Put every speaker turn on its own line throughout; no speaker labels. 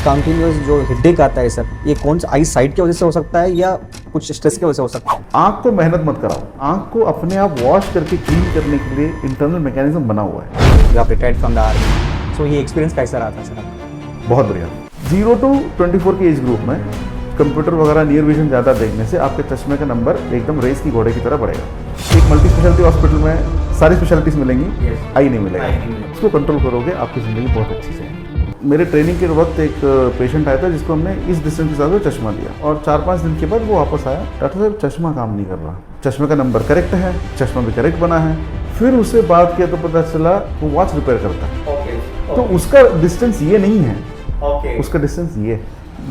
डिस्कंटिन्यूअस जो हेडेक आता है सर, ये कौन सा आई साइट की वजह से हो सकता है या कुछ स्ट्रेस की वजह से हो सकता है?
आँख को मेहनत मत कराओ, आँख को अपने आप वॉश करके क्लीन करने के लिए इंटरनल मैकेनिज्म बना हुआ है।
You are retired from the army, so ये एक्सपीरियंस कैसा रहा था सर आपका?
बहुत बढ़िया। 0 to 24 के एज ग्रुप में कंप्यूटर वगैरह नियर विजन ज़्यादा देखने से आपके चश्मे का नंबर एकदम रेस की घोड़े की तरह बढ़ेगा। एक मल्टी स्पेशलिटी हॉस्पिटल में सारी स्पेशलिटीज़ मिलेंगी, आई नहीं मिलेगा। इसको कंट्रोल करोगे आपकी ज़िंदगी बहुत अच्छी से। मेरे ट्रेनिंग के वक्त एक पेशेंट आया था जिसको हमने इस डिस्टेंस के साथ चश्मा दिया और 4-5 दिन के बाद वो वापस आया, डॉक्टर साहब चश्मा काम नहीं कर रहा, चश्मे का नंबर करेक्ट है, चश्मा भी करेक्ट बना है। फिर उससे बात किया तो पता चला वो वॉच रिपेयर करता है। तो उसका डिस्टेंस ये नहीं है, उसका डिस्टेंस ये है।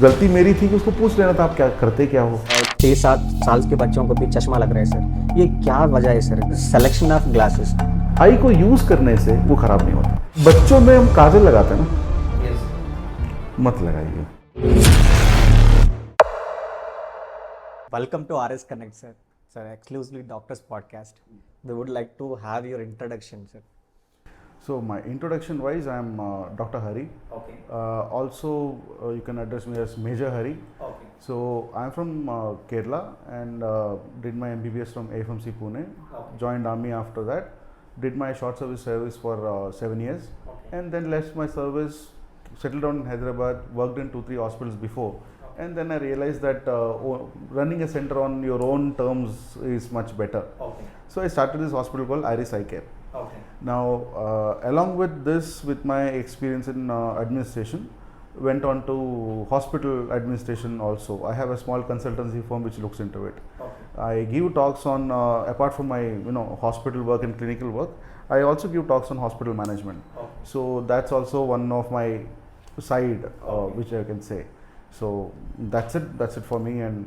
गलती मेरी थी कि उसको पूछ लेना था आप क्या करते क्या हो।
6-7 साल के बच्चों को भी चश्मा लग रहा है सर, ये क्या वजह है sir? Selection of glasses.
Eye को यूज़ करने से वो खराब नहीं होता। बच्चों में हम काजल लगाते हैं ना, मत लगाइए।
Welcome to RS Connect, sir. Sir, exclusively Doctors Podcast. We would like to have your introduction, sir.
So my introduction wise, I am Dr. Hari.
Okay.
Also, you can address me as Major Hari.
Okay.
So I am from Kerala and did my MBBS from AFMC Pune.
Okay.
Joined army after that. Did my short service for 7 years.
Okay.
And then left my service, settled down in Hyderabad, worked in 2-3 hospitals before. Okay. And then I realized that running a center on your own terms is much better. Okay. So I started this hospital called Iris Eye Care. Okay. Now, along with this, with my experience in administration, went on to hospital administration also. I have a small consultancy firm which looks into it. Okay. I give talks on, apart from my hospital work and clinical work, I also give talks on hospital management. Okay. So that's also one of my side, which I can say. So that's it for me, and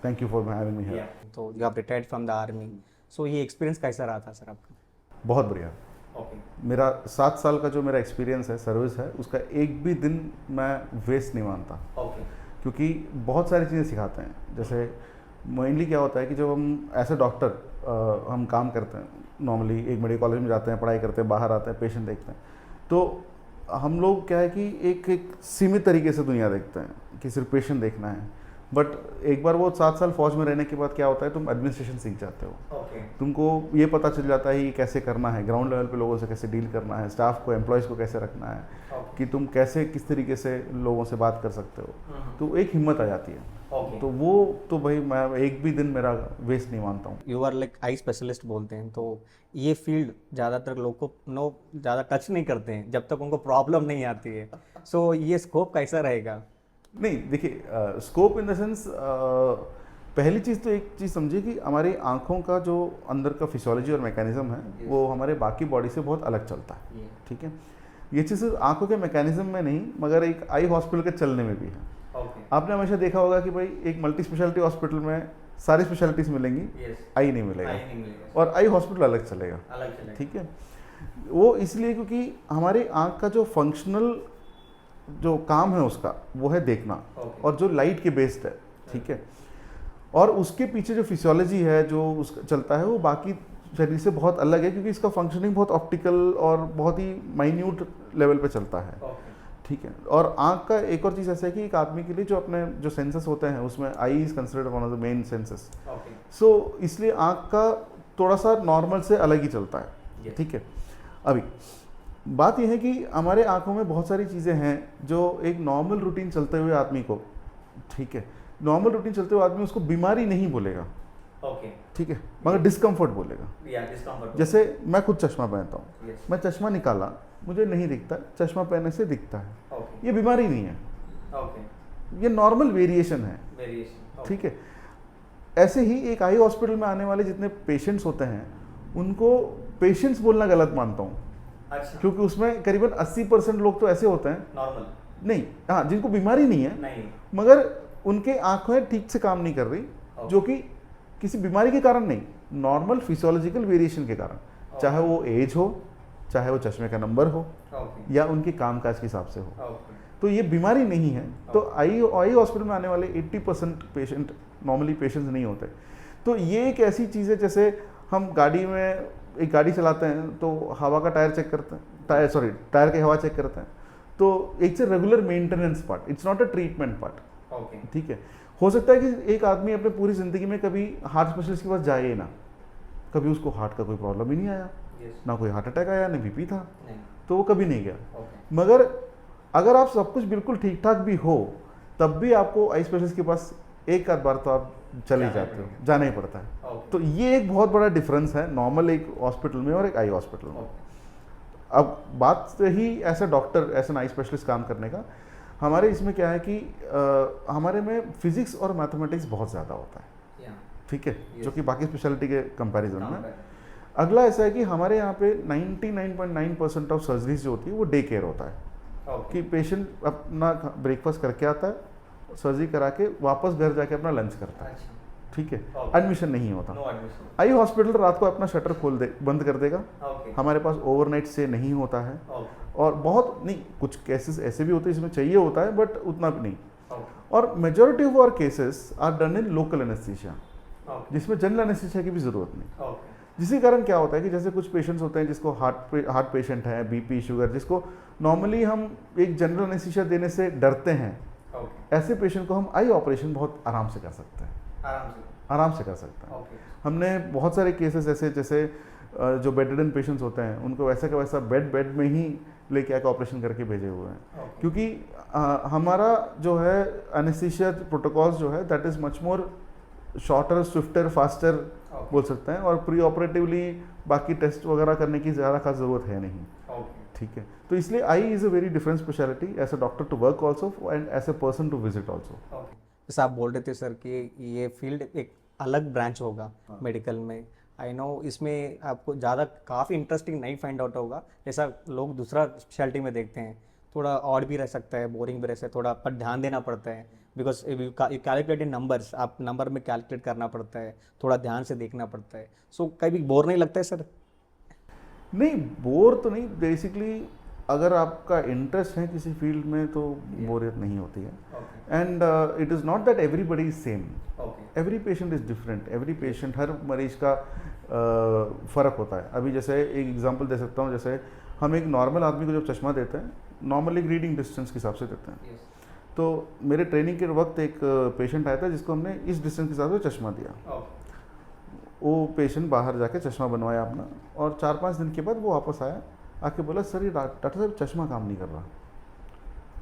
thank you for having me here.
Yeah. So you have retired from the army. So ये experience कैसा रहा था sir आपका?
बहुत बढ़िया। मेरा 7 साल का जो मेरा एक्सपीरियंस है, सर्विस है, उसका एक भी दिन मैं वेस्ट नहीं मानता। क्योंकि बहुत सारी चीज़ें सिखाते हैं। जैसे मेनली क्या होता है कि जब हम एज ए डॉक्टर हम काम करते हैं, नॉर्मली एक मेडिकल कॉलेज में जाते हैं, पढ़ाई करते हैं, बाहर आते हैं, पेशेंट देखते हैं, तो हम लोग क्या है कि एक सीमित तरीके से दुनिया देखते हैं कि सिर्फ पेशेंट देखना है। बट एक बार वो 7 साल फौज में रहने के बाद क्या होता है, तुम एडमिनिस्ट्रेशन सीख जाते हो। तुमको ये पता चल जाता है कि कैसे करना है, ग्राउंड लेवल पे लोगों से कैसे डील करना है, स्टाफ को, एम्प्लॉयज़ को कैसे रखना है, कि तुम कैसे किस तरीके से लोगों से बात कर सकते हो। तो एक हिम्मत आ जाती है। तो वो तो भाई मैं एक भी दिन मेरा वेस्ट नहीं मानता हूँ।
You are like eye specialist बोलते हैं, तो ये फील्ड ज़्यादातर लोग को ज़्यादा टच नहीं करते हैं जब तक उनको प्रॉब्लम नहीं आती है। सो ये स्कोप कैसा रहेगा?
नहीं, देखिए, स्कोप इन द सेंस, पहली चीज़ तो एक चीज़ समझिए कि हमारी आँखों का जो अंदर का फिजियोलॉजी और मैकेनिज्म है, वो हमारे बाकी बॉडी से बहुत अलग चलता है। ठीक है, ये चीज़ आँखों के मैकेनिज्म में नहीं, मगर एक आई हॉस्पिटल के चलने में भी है। आपने हमेशा देखा होगा कि भाई एक मल्टी स्पेशलिटी हॉस्पिटल में सारी स्पेशलिटीज़ मिलेंगी, आई नहीं मिलेगा, और आई हॉस्पिटल अलग चलेगा। ठीक है, वो इसलिए क्योंकि हमारी आँख का जो फंक्शनल जो काम है उसका, वो है देखना, और जो लाइट के बेस्ड है। ठीक है, और उसके पीछे जो फिजियोलॉजी है जो उसका चलता है, वो बाकी शरीर से बहुत अलग है, क्योंकि इसका फंक्शनिंग बहुत ऑप्टिकल और बहुत ही माइन्यूट लेवल पे चलता है। ठीक है, और आँख का एक और चीज़ ऐसा है कि एक आदमी के लिए जो अपने जो सेंसेस होते हैं, उसमें eye is considered one of the main senses. So इसलिए आँख का थोड़ा सा नॉर्मल से अलग ही चलता है। ठीक है, अभी बात यह है कि हमारे आँखों में बहुत सारी चीज़ें हैं जो एक नॉर्मल रूटीन चलते हुए आदमी को, ठीक है, नॉर्मल रूटीन चलते हुए आदमी उसको बीमारी नहीं बोलेगा। ठीक है, मगर डिस्कम्फर्ट बोलेगा। जैसे मैं खुद चश्मा पहनता हूँ, मैं चश्मा निकाला, मुझे नहीं दिखता, चश्मा पहनने से दिखता है, ये बीमारी नहीं है, ये नॉर्मल वेरिएशन है। ठीक है, ऐसे ही एक आई हॉस्पिटल में आने वाले जितने पेशेंट्स होते हैं, उनको पेशेंट्स बोलना गलत मानता हूँ। अच्छा। क्योंकि उसमें करीबन 80% लोग तो ऐसे होते हैं नॉर्मल नहीं, हाँ, जिनको बीमारी नहीं है, मगर उनके आंखें ठीक से काम नहीं कर रही, जो कि किसी बीमारी के कारण नहीं, नॉर्मल फिजियोलॉजिकल वेरिएशन के कारण, चाहे वो एज हो, चाहे वो चश्मे का नंबर हो, या उनके कामकाज के हिसाब से हो। तो ये बीमारी नहीं है। तो आई हॉस्पिटल में आने वाले 80% पेशेंट नॉर्मली पेशेंट्स नहीं होते। तो ये एक ऐसी चीज़ है, जैसे हम गाड़ी में एक गाड़ी चलाते हैं तो हवा का टायर चेक करते हैं, टायर की हवा चेक करते हैं, तो it's a regular maintenance part, it's not a treatment part.
Okay
ठीक है, हो सकता है कि एक आदमी अपने पूरी ज़िंदगी में कभी हार्ट स्पेशलिस्ट के पास जाए ही ना, कभी उसको हार्ट का कोई प्रॉब्लम ही नहीं आया,
यस
ना कोई हार्ट अटैक आया, ना बीपी था,
नहीं
तो वो कभी नहीं गया।
ओके
मगर अगर आप सब कुछ बिल्कुल ठीक ठाक भी हो, तब भी आपको आई स्पेशलिस्ट के पास एक आध बार तो आप चले
जाना
जाते हो,
पड़ेगा।
जाना ही पड़ता है।
ओके
तो ये एक बहुत बड़ा डिफरेंस है नॉर्मल एक हॉस्पिटल में और एक आई हॉस्पिटल में।
ओके
अब बात रही as a doctor, as an eye specialist काम करने का, हमारे इसमें क्या है कि हमारे में फिजिक्स और मैथमेटिक्स बहुत ज़्यादा होता है,
या
ठीक है,
Yes.
जो कि बाकी स्पेशलिटी के कंपैरिजन में।
कंपेयर
अगला ऐसा है कि हमारे यहाँ पे 99.9% ऑफ सर्जरीज जो होती है वो डे केयर होता है,
ओके
कि पेशेंट अपना ब्रेकफास्ट करके आता है, सर्जरी करा के वापस घर जाके अपना लंच करता है,
अच्छा
ठीक है,
Okay.
एडमिशन नहीं होता।
नो एडमिशन
आई हॉस्पिटल रात को अपना शटर खोल दे, बंद कर देगा,
ओके
हमारे पास ओवरनाइट स्टे नहीं होता है,
ओके
और बहुत नहीं, कुछ केसेस ऐसे भी होते हैं जिसमें चाहिए होता है बट उतना भी नहीं।
ओके
और majority of our cases are done in local anaesthesia,
okay
जिसमें जनरल एनेस्थीसिया की भी ज़रूरत नहीं।
ओके
जिसके कारण क्या होता है कि जैसे कुछ पेशेंट्स होते हैं जिसको हार्ट पेशेंट है, बीपी शुगर, जिसको नॉर्मली हम एक जनरल एनेस्थीसिया देने से डरते हैं,
ओके
ऐसे पेशेंट को हम आई ऑपरेशन बहुत आराम से कर सकते हैं, आराम से कर सकते हैं।
ओके
हमने बहुत सारे केसेस ऐसे, जैसे जो बेडरिडन पेशेंट्स होते हैं उनको वैसा का वैसा बेड में ही लेके आके ऑपरेशन करके भेजे हुए हैं,
ओके
क्योंकि हमारा जो है एनेस्थीसिया प्रोटोकॉल्स जो है that is much more shorter, swifter, faster
okay
बोल सकते हैं, और प्री ऑपरेटिवली बाकी टेस्ट वगैरह करने की ज़्यादा खास ज़रूरत है नहीं,
ओके
ठीक है। तो इसलिए eye is a very different speciality as a doctor to work also and as a person to visit also.
Okay जैसे आप बोल रहे थे सर कि ये फील्ड एक अलग ब्रांच होगा
हाँ।
मेडिकल में, आई नो इसमें आपको ज़्यादा काफ़ी इंटरेस्टिंग नहीं फाइंड आउट होगा, जैसा लोग दूसरा स्पेशलिटी में देखते हैं, थोड़ा ऑड भी रह सकता है, बोरिंग भी रह सकता है, थोड़ा पर ध्यान देना पड़ता है, बिकॉज यू कैलकुलेटेड नंबर्स, आप नंबर में कैलकुलेट करना पड़ता है, थोड़ा ध्यान से देखना पड़ता है, सो कभी बोर नहीं लगता है सर?
नहीं, बोर तो नहीं, बेसिकली अगर आपका इंटरेस्ट है किसी फील्ड में तो बोरियत नहीं होती है।
Okay
and it is not that everybody is same,
okay
every patient is different, every patient, हर मरीज का फ़र्क होता है। अभी जैसे एक एग्जांपल दे सकता हूँ, जैसे हम एक नॉर्मल आदमी को जब चश्मा देते हैं, नॉर्मली रीडिंग डिस्टेंस के हिसाब से देते हैं,
यस
तो मेरे ट्रेनिंग के वक्त एक पेशेंट आया था जिसको हमने इस डिस्टेंस के हिसाब से चश्मा दिया।
ओके
वो पेशेंट बाहर जाके चश्मा बनवाया अपना, और 4-5 दिन के बाद वो वापस आया, आके बोला सर ये डॉक्टर साहब चश्मा काम नहीं कर रहा।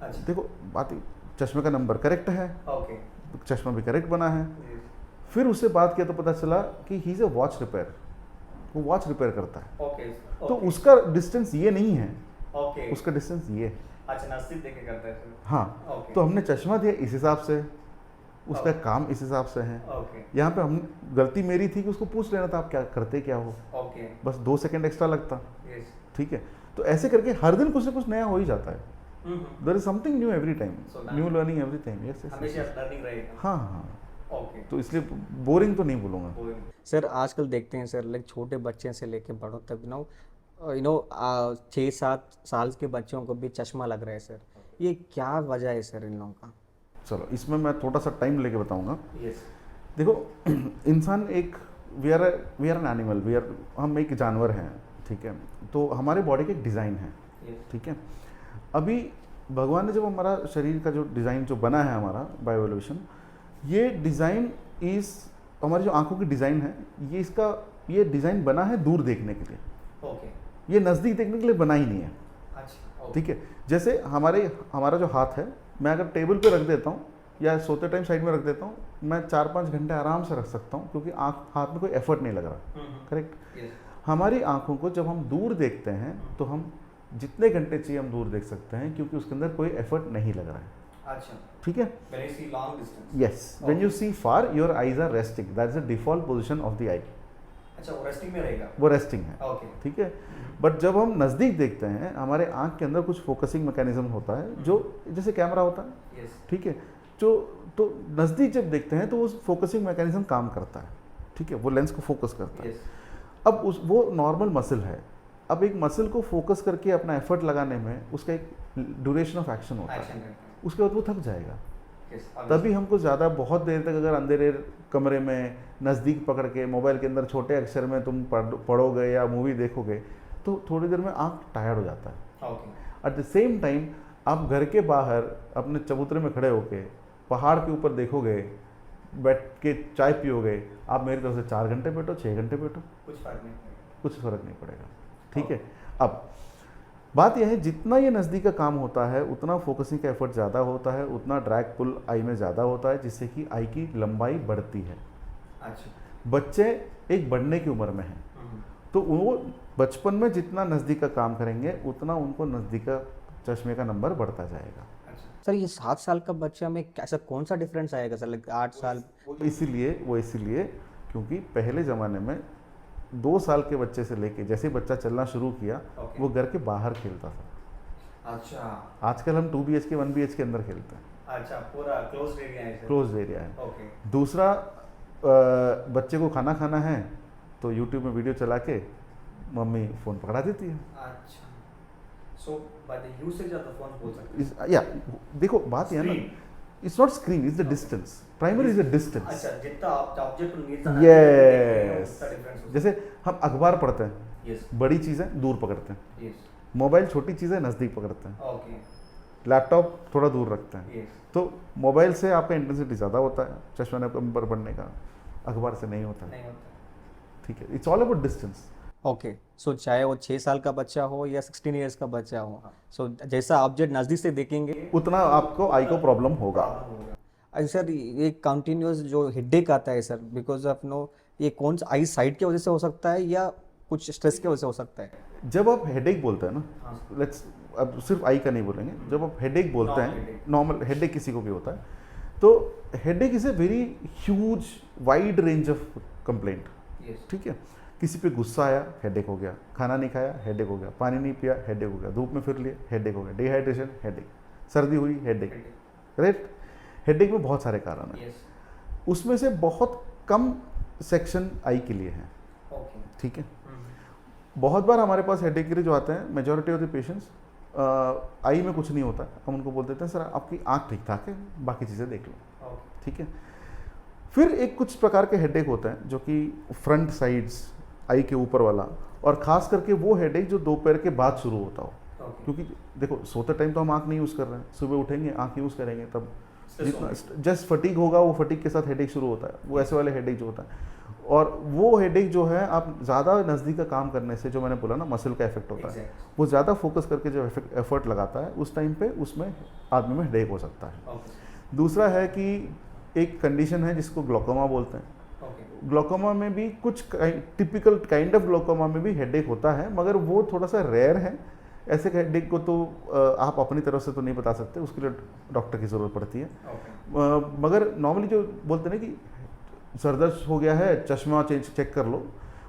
अच्छा
देखो बात, चश्मे का नंबर करेक्ट है,
ओके
चश्मा भी करेक्ट बना है।
यस
फिर उससे बात किया तो पता चला कि he is a watch repair, वो वॉच रिपेयर करता है,
ओके
तो उसका डिस्टेंस ये नहीं है,
ओके
उसका डिस्टेंस ये है।
अच्छा नजदीक देखे करता है सर,
हाँ,
ओके
तो हमने चश्मा दिया इस हिसाब से, उसका
ओके।
काम इस हिसाब से है।
ओके
यहाँ पे हम, गलती मेरी थी कि उसको पूछ लेना था आप क्या करते क्या हो,
ओके
बस 2 सेकंड एक्स्ट्रा लगता,
यस
ठीक है। तो ऐसे करके हर दिन कुछ ना कुछ नया हो ही जाता है, there is something new every time,
So that-
new learning every time. Yes
हमेशा लर्निंग रहेगा,
हाँ हाँ,
ओके
तो इसलिए बोरिंग तो नहीं बोलूँगा।
सर आजकल देखते हैं सर, लाइक छोटे बच्चे से लेके बड़ों तक यू नो 6-7 साल के बच्चों को भी चश्मा लग रहा है सर, ये क्या वजह है सर इन लोगों का?
चलो इसमें मैं थोड़ा सा टाइम लेके बताऊँगा।
यस
देखो इंसान एक, वी आर एन एनिमल, हम एक जानवर हैं, ठीक है, तो हमारे बॉडी का एक डिज़ाइन है,
यस
ठीक है। अभी भगवान ने जब हमारा शरीर का जो डिज़ाइन जो बना है हमारा बायो एवोल्यूशन, ये डिज़ाइन इस हमारी जो आंखों की डिज़ाइन है, ये डिज़ाइन बना है दूर देखने के लिए,
ओके
ये नज़दीक देखने के लिए बना ही नहीं है,
अच्छा
ठीक है। जैसे हमारा जो हाथ है, मैं अगर टेबल पे रख देता हूँ या सोते टाइम साइड में रख देता हूँ, मैं 4-5 घंटे आराम से रख सकता हूँ, क्योंकि हाथ में कोई एफर्ट नहीं लग रहा, करेक्ट।
यस
हमारी आंखों को जब हम दूर देखते हैं तो हम जितने घंटे चाहिए हम दूर देख सकते हैं, क्योंकि उसके अंदर कोई एफर्ट नहीं लग रहा है,
अच्छा
ठीक है।
When you see long distance,
yes, when you see far your eyes are resting, that is the default position of the eye,
अच्छा वो रेस्टिंग में रहेगा,
वो रेस्टिंग है,
ओके
ठीक है। बट जब हम नज़दीक देखते हैं, हमारे आंख के अंदर कुछ फोकसिंग मैकेनिज्म होता है, जो जैसे कैमरा होता है,
यस
ठीक है, जो तो नज़दीक जब देखते हैं तो उस फोकसिंग मैकेनिज्म काम करता है, ठीक है, वो लेंस को फोकस करता है।
यस
अब वो नॉर्मल मसल है, अब एक मसल को फोकस करके अपना एफर्ट लगाने में उसका एक ड्यूरेशन ऑफ एक्शन होता
एक्शन
है,
करता
उसके बाद वो थक जाएगा।
है, यस
तभी हमको ज़्यादा बहुत देर तक अगर अंधेरे कमरे में नज़दीक पकड़ के मोबाइल के अंदर छोटे अक्षर में तुम पढ़ोगे या मूवी देखोगे, तो थोड़ी देर में आँख टायर्ड हो जाता है।
Okay
at the same time आप घर के बाहर अपने चबूतरे में खड़े होके पहाड़ के ऊपर देखोगे, बैठ के चाय पियोगे, आप मेरी तरफ से 4 घंटे बैठो, 6 घंटे बैठो, कुछ फर्क नहीं पड़ेगा। ठीक है। अब बात यह है, जितना ये नज़दीक का काम होता है उतना फोकसिंग का एफर्ट ज़्यादा होता है, उतना ड्रैग पुल आई में ज़्यादा होता है, जिससे कि आई की लंबाई बढ़ती है।
अच्छा।
बच्चे एक बढ़ने की उम्र में हैं, तो वो बचपन में जितना नज़दीक का काम करेंगे उतना उनको नज़दीक का चश्मे का नंबर बढ़ता जाएगा।
सर ये 7 साल का बच्चा में ऐसा कौन सा डिफरेंस आएगा सर, लाइक 8 साल?
वो इसीलिए क्योंकि पहले ज़माने में 2 साल के बच्चे से लेके जैसे बच्चा चलना शुरू किया वो घर के बाहर खेलता था।
अच्छा।
आजकल हम 2 BHK 1 BHK के अंदर खेलते हैं।
अच्छा, पूरा क्लोज एरिया है सर।
क्लोज एरिया है।
ओके।
दूसरा, बच्चे को खाना खाना है तो यूट्यूब में वीडियो चला के मम्मी फ़ोन पकड़ा देती है।
अच्छा। So by the usage of the phone बोल सकते हैं।
या देखो बात यह है ना, it's not screen, it's the distance, primary is the distance.
अच्छा, जितना आप ऑब्जेक्ट को नीचे
यस,
उतना डिफरेंस होता
जैसे हम अखबार पढ़ते हैं,
है। यस।
बड़ी चीज़ें दूर पकड़ते हैं,
यस।
मोबाइल छोटी चीज़ें नज़दीक पकड़ते हैं,
ओके।
लैपटॉप थोड़ा दूर रखते हैं।
यस।
तो मोबाइल से आपका इंटेंसिटी ज़्यादा होता है चश्मा नंबर बढ़ने का, अखबार से नहीं होता।
नहीं होता।
ठीक है, it's all about distance.
Okay. So चाहे वो 6 साल का बच्चा हो या 16 इयर्स का बच्चा हो, सो जैसा ऑब्जेक्ट नज़दीक से देखेंगे
उतना आपको आई को प्रॉब्लम होगा।
अच्छा सर, ये कंटिन्यूस जो हेडेक आता है सर, बिकॉज ऑफ नो, ये कौन सा आई साइड की वजह से हो सकता है या कुछ स्ट्रेस की वजह से हो सकता है?
जब आप हेडेक बोलते हैं ना, लेट्स अब सिर्फ आई का नहीं बोलेंगे, जब आप हेडेक बोलते हैं, नॉर्मल हेडेक किसी को भी होता है, तो headache is a very huge wide range of complaint. ठीक है, किसी पे गुस्सा आया, हेडेक हो गया, खाना नहीं खाया, हेडेक हो गया, पानी नहीं पिया, हेडेक हो गया, धूप में फिर लिए, हेडेक हो गया, डिहाइड्रेशन, हेडेक, सर्दी हुई, हेडेक, राइट। हेडेक में बहुत सारे कारण हैं, उसमें से बहुत कम सेक्शन आई के लिए हैं। ठीक है, बहुत बार हमारे पास हेडेक के लिए जो आते हैं, मेजॉरिटी ऑफ द पेशेंट्स आई में कुछ नहीं होता, हम उनको बोल देते हैं सर आपकी आँख ठीक ठाक है, बाकी चीज़ें देख लो। ठीक है, फिर एक कुछ प्रकार के हेडेक होते हैं जो कि फ्रंट साइड्स, आई के ऊपर वाला, और ख़ास करके वो हेडेक जो दोपहर के बाद शुरू होता हो। क्योंकि देखो सोते टाइम तो हम आँख नहीं यूज़ कर रहे हैं, सुबह उठेंगे आँख यूज़ करेंगे, तब जितना जस्ट फटीग होगा वो फटीग के साथ हेडेक शुरू होता है, वो ऐसे वाले हेडेक जो होता है। और वो हेडेक जो है आप ज़्यादा नज़दीक का काम करने से, जो मैंने बोला ना मसल का इफेक्ट होता है, वो ज़्यादा फोकस करके जो एफर्ट लगाता है उस टाइम पे उसमें आदमी में हेडेक हो सकता है। दूसरा है कि एक कंडीशन है जिसको ग्लोकोमा बोलते हैं। ग्लोकोमा में भी कुछ टिपिकल काइंड ऑफ ग्लोकोमा में भी हेडेक होता है, मगर वो थोड़ा सा रेयर है। ऐसे हेडेक को तो आप अपनी तरफ से तो नहीं बता सकते, उसके लिए डॉक्टर की ज़रूरत पड़ती है। मगर नॉर्मली जो बोलते हैं कि सरदर्द हो गया है, चश्मा चेक कर लो,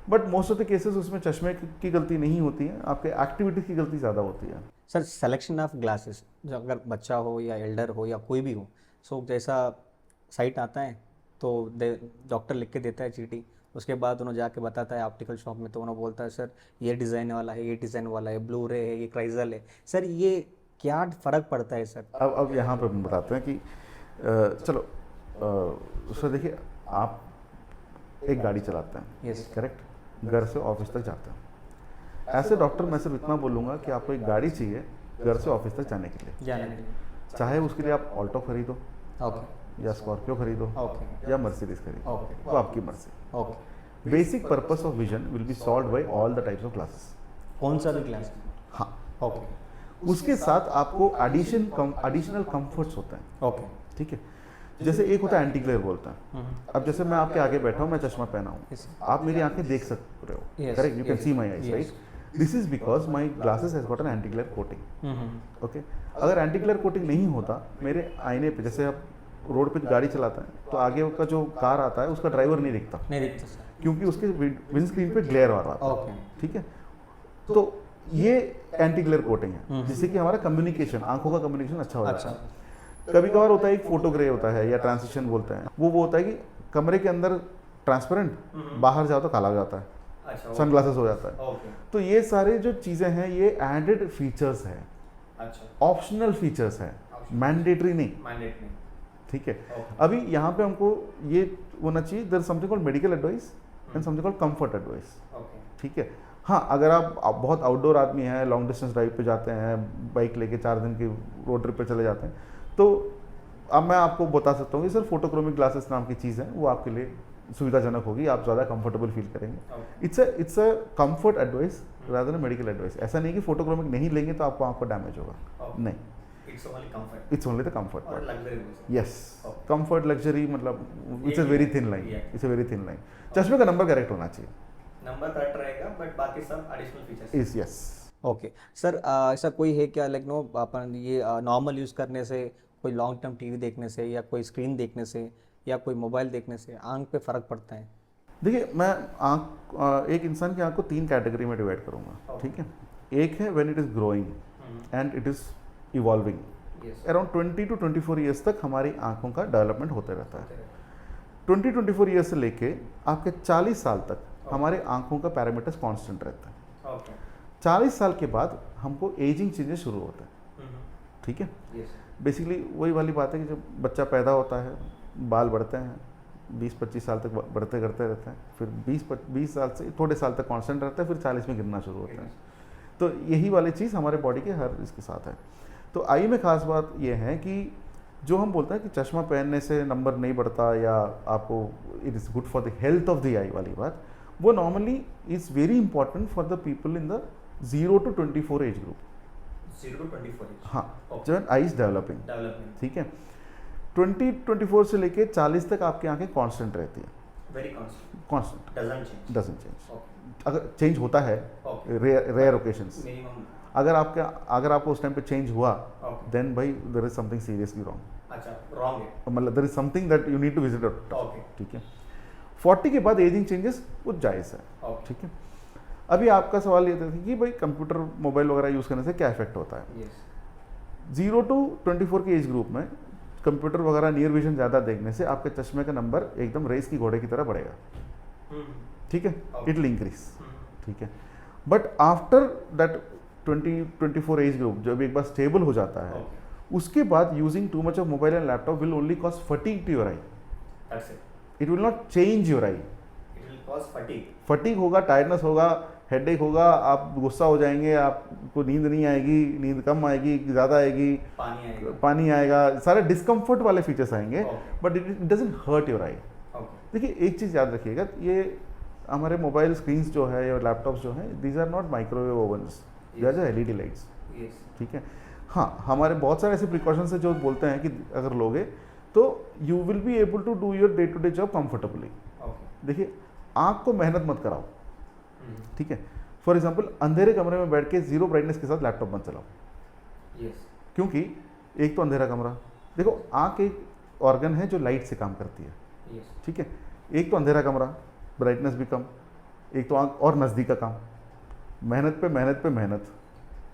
but most of the cases उसमें चश्मे की गलती नहीं होती है, आपके एक्टिविटी की गलती ज़्यादा होती है।
सर सिलेक्शन ऑफ ग्लासेस, जो अगर बच्चा हो या एल्डर हो या कोई भी हो, सो जैसा साइट आता है तो डॉक्टर लिख के देता है चीटी, उसके बाद उन्होंने जाके बताता है ऑप्टिकल शॉप में, तो उन्होंने बोलता है सर ये डिज़ाइन वाला है, ये डिज़ाइन वाला है, ब्लू रे है, ये क्राइजल है। सर ये क्या फ़र्क पड़ता है सर?
अब यहाँ पर हम बताते हैं कि चलो सर देखिए, आप एक गाड़ी चलाते हैं,
यस
करेक्ट, घर से ऑफिस तक जाते हैं। ऐसे डॉक्टर मैं सिर्फ इतना बोलूँगा कि आपको एक गाड़ी चाहिए घर से ऑफिस तक जाने के लिए,
जाने के लिए,
चाहे उसके लिए आप ऑल्टो खरीदो
ओके
या स्कॉर्पियो खरीदो
ओके
या मर्सिडीज खरीदो,
ओके
वो आपकी मर्जी।
Okay.
Basic purpose of vision will be solve by all the types of glasses.
कौन सा भी ग्लास?
हाँ,
ओके
उसके साथ आपको एडिशनल कंफर्ट्स होते हैं।
ओके
ठीक है, जैसे एक होता है एंटी ग्लेयर बोलता है। अब जैसे मैं आपके आगे बैठा हूँ, मैं चश्मा पहना हूँ,
Yes.
आप मेरी आंखें देख सकते हो,
Yes,
correct, you can
yes,
see my eyes,
yes.
Right. This is because my glasses has got an anti glare coating. Okay, अगर एंटी ग्लेयर कोटिंग नहीं होता, मेरे आईने पे, जैसे आप रोड पे गाड़ी चलाता है तो आगे का जो कार आता है उसका ड्राइवर नहीं दिखता,
नहीं दिखता सर,
क्योंकि उसके विंड स्क्रीन पे ग्लेयर आ रहा है।
ओके
ठीक है, तो ये एंटी ग्लेयर कोटिंग है, जिससे कि हमारा कम्युनिकेशन, आंखों का कम्युनिकेशन अच्छा हो जाता है। कभी कभार होता है एक फोटो ग्रे होता है या ट्रांसिशन बोलते हैं, वो होता है कि कमरे के अंदर ट्रांसपेरेंट, बाहर जाओ तो काला हो जाता है, सनग्लासेस हो जाता है। तो ये सारे जो चीज़ें हैं ये एडेड फीचर्स हैं, ऑप्शनल फीचर्स हैं, मैंडेटरी नहीं। ठीक है, अभी यहाँ पे हमको ये होना चाहिए, there something called medical advice and something called comfort advice. ठीक है, हाँ, अगर आप बहुत आउटडोर आदमी हैं, लॉन्ग डिस्टेंस ड्राइव पे जाते हैं, बाइक लेके 4 दिन की रोड ट्रिप पे चले जाते हैं, तो अब मैं आपको बता सकता हूँ कि सर फोटोक्रोमिक ग्लासेस नाम की चीज़ है, वो आपके लिए सुविधाजनक होगी, आप ज़्यादा कंफर्टेबल फील करेंगे। It's a comfort advice rather than medical advice. ऐसा नहीं कि फोटोक्रोमिक नहीं लेंगे तो आपको आँख को डैमेज होगा, नहीं, it's only the comfort part. Yes, comfort luxury मतलब it's a very thin line, it's a very thin line. चश्मे का नंबर करेक्ट होना चाहिए,
नंबर करेक्ट रहेगा, बट बाकी सब एडिशनल फीचर्स।
इस यस।
ओके सर, ऐसा कोई है क्या, लाइक नो अपन ये नॉर्मल यूज़ करने से, कोई लॉन्ग टर्म टीवी देखने से या कोई स्क्रीन देखने से या कोई मोबाइल देखने से आंख पे फ़र्क पड़ता है?
देखिए, मैं एक इंसान की आँख को 3 कैटेगरी में डिवाइड करूँगा, ठीक है। एक है when it is growing and it is evolving. Around 20 to 24 years तक हमारी आँखों का डेवलपमेंट होते रहता है। 20-24 ईयर्स से लेके आपके 40 साल तक हमारे आँखों का पैरामीटर्स कांस्टेंट रहता है। 40 साल के बाद हमको एजिंग चेंजेस शुरू होता है, ठीक है। बेसिकली वही वाली बात है कि जब बच्चा पैदा होता है, बाल बढ़ते हैं, 20-25 साल तक बढ़ते करते रहते हैं, फिर 20 साल से थोड़े साल तक कांस्टेंट रहता है, फिर 40 में गिरना शुरू होता है। तो यही वाली चीज़ हमारे बॉडी के हर इसके साथ है। तो आई में खास बात यह है कि जो हम बोलते हैं कि चश्मा पहनने से नंबर नहीं बढ़ता या आपको it is good for the health of the eye वाली बात, वो normally is very important for the people in the 0 to 24 age group.
0 to 24
हाँ, जब आई इज डेवलपिंग, ठीक है। 20-24 से लेके 40 तक आपकी आंखें कांस्टेंट रहती है,
वेरी
कांस्टेंट, डजंट चेंज। अगर चेंज होता है रेयर ओकेशंस,
मिनिमम।
अगर आपको उस टाइम पे चेंज हुआ, देन भाई there is something seriously wrong.
अच्छा, रॉन्ग है,
मतलब there is something that you need to visit doctor,
okay,
ठीक है। 40 के बाद एजिंग चेंजेस वो जायज़ है, ठीक है। अभी आपका सवाल ये था कि भाई कंप्यूटर मोबाइल वगैरह यूज़ करने से क्या इफेक्ट होता है। 0 to 24 के एज ग्रुप में कंप्यूटर वगैरह नियर विजन ज़्यादा देखने से आपके चश्मे का नंबर एकदम रेस की घोड़े की तरह बढ़ेगा, ठीक है, इट विल इंक्रीज, ठीक है। But after that 20-24 age group जब एक बार स्टेबल हो जाता है, उसके बाद using too much of mobile and laptop will only cause fatigue to your eye, it will not change your eye. Fatigue होगा, टायर्डनेस होगा, हेडेक होगा, आप गुस्सा हो जाएंगे, आपको नींद नहीं आएगी, नींद कम आएगी, ज़्यादा आएगी, पानी आएगा, सारे डिस्कम्फर्ट वाले फीचर्स आएंगे, but it doesn't hurt your eye. देखिए, एक चीज़ याद रखिएगा, ये हमारे मोबाइल स्क्रीन्स जो है या लैपटॉप्स जो हैं, these are not microwave ovens, they are LED lights, ठीक है। हाँ, हमारे बहुत सारे ऐसे प्रिकॉशंस हैं जो बोलते हैं कि अगर लोगे तो you will be able to do your day to day job comfortably. देखिए, आँख को मेहनत मत कराओ, ठीक है। फॉर एग्जाम्पल, अंधेरे कमरे में बैठ के 0 ब्राइटनेस के साथ लैपटॉप मत चलाओ, क्योंकि एक तो अंधेरा कमरा, देखो आँख एक ऑर्गन है जो लाइट से काम करती है, ठीक है। एक तो अंधेरा कमरा, ब्राइटनेस भी कम, एक तो आँख और नज़दीक का काम, मेहनत पे मेहनत,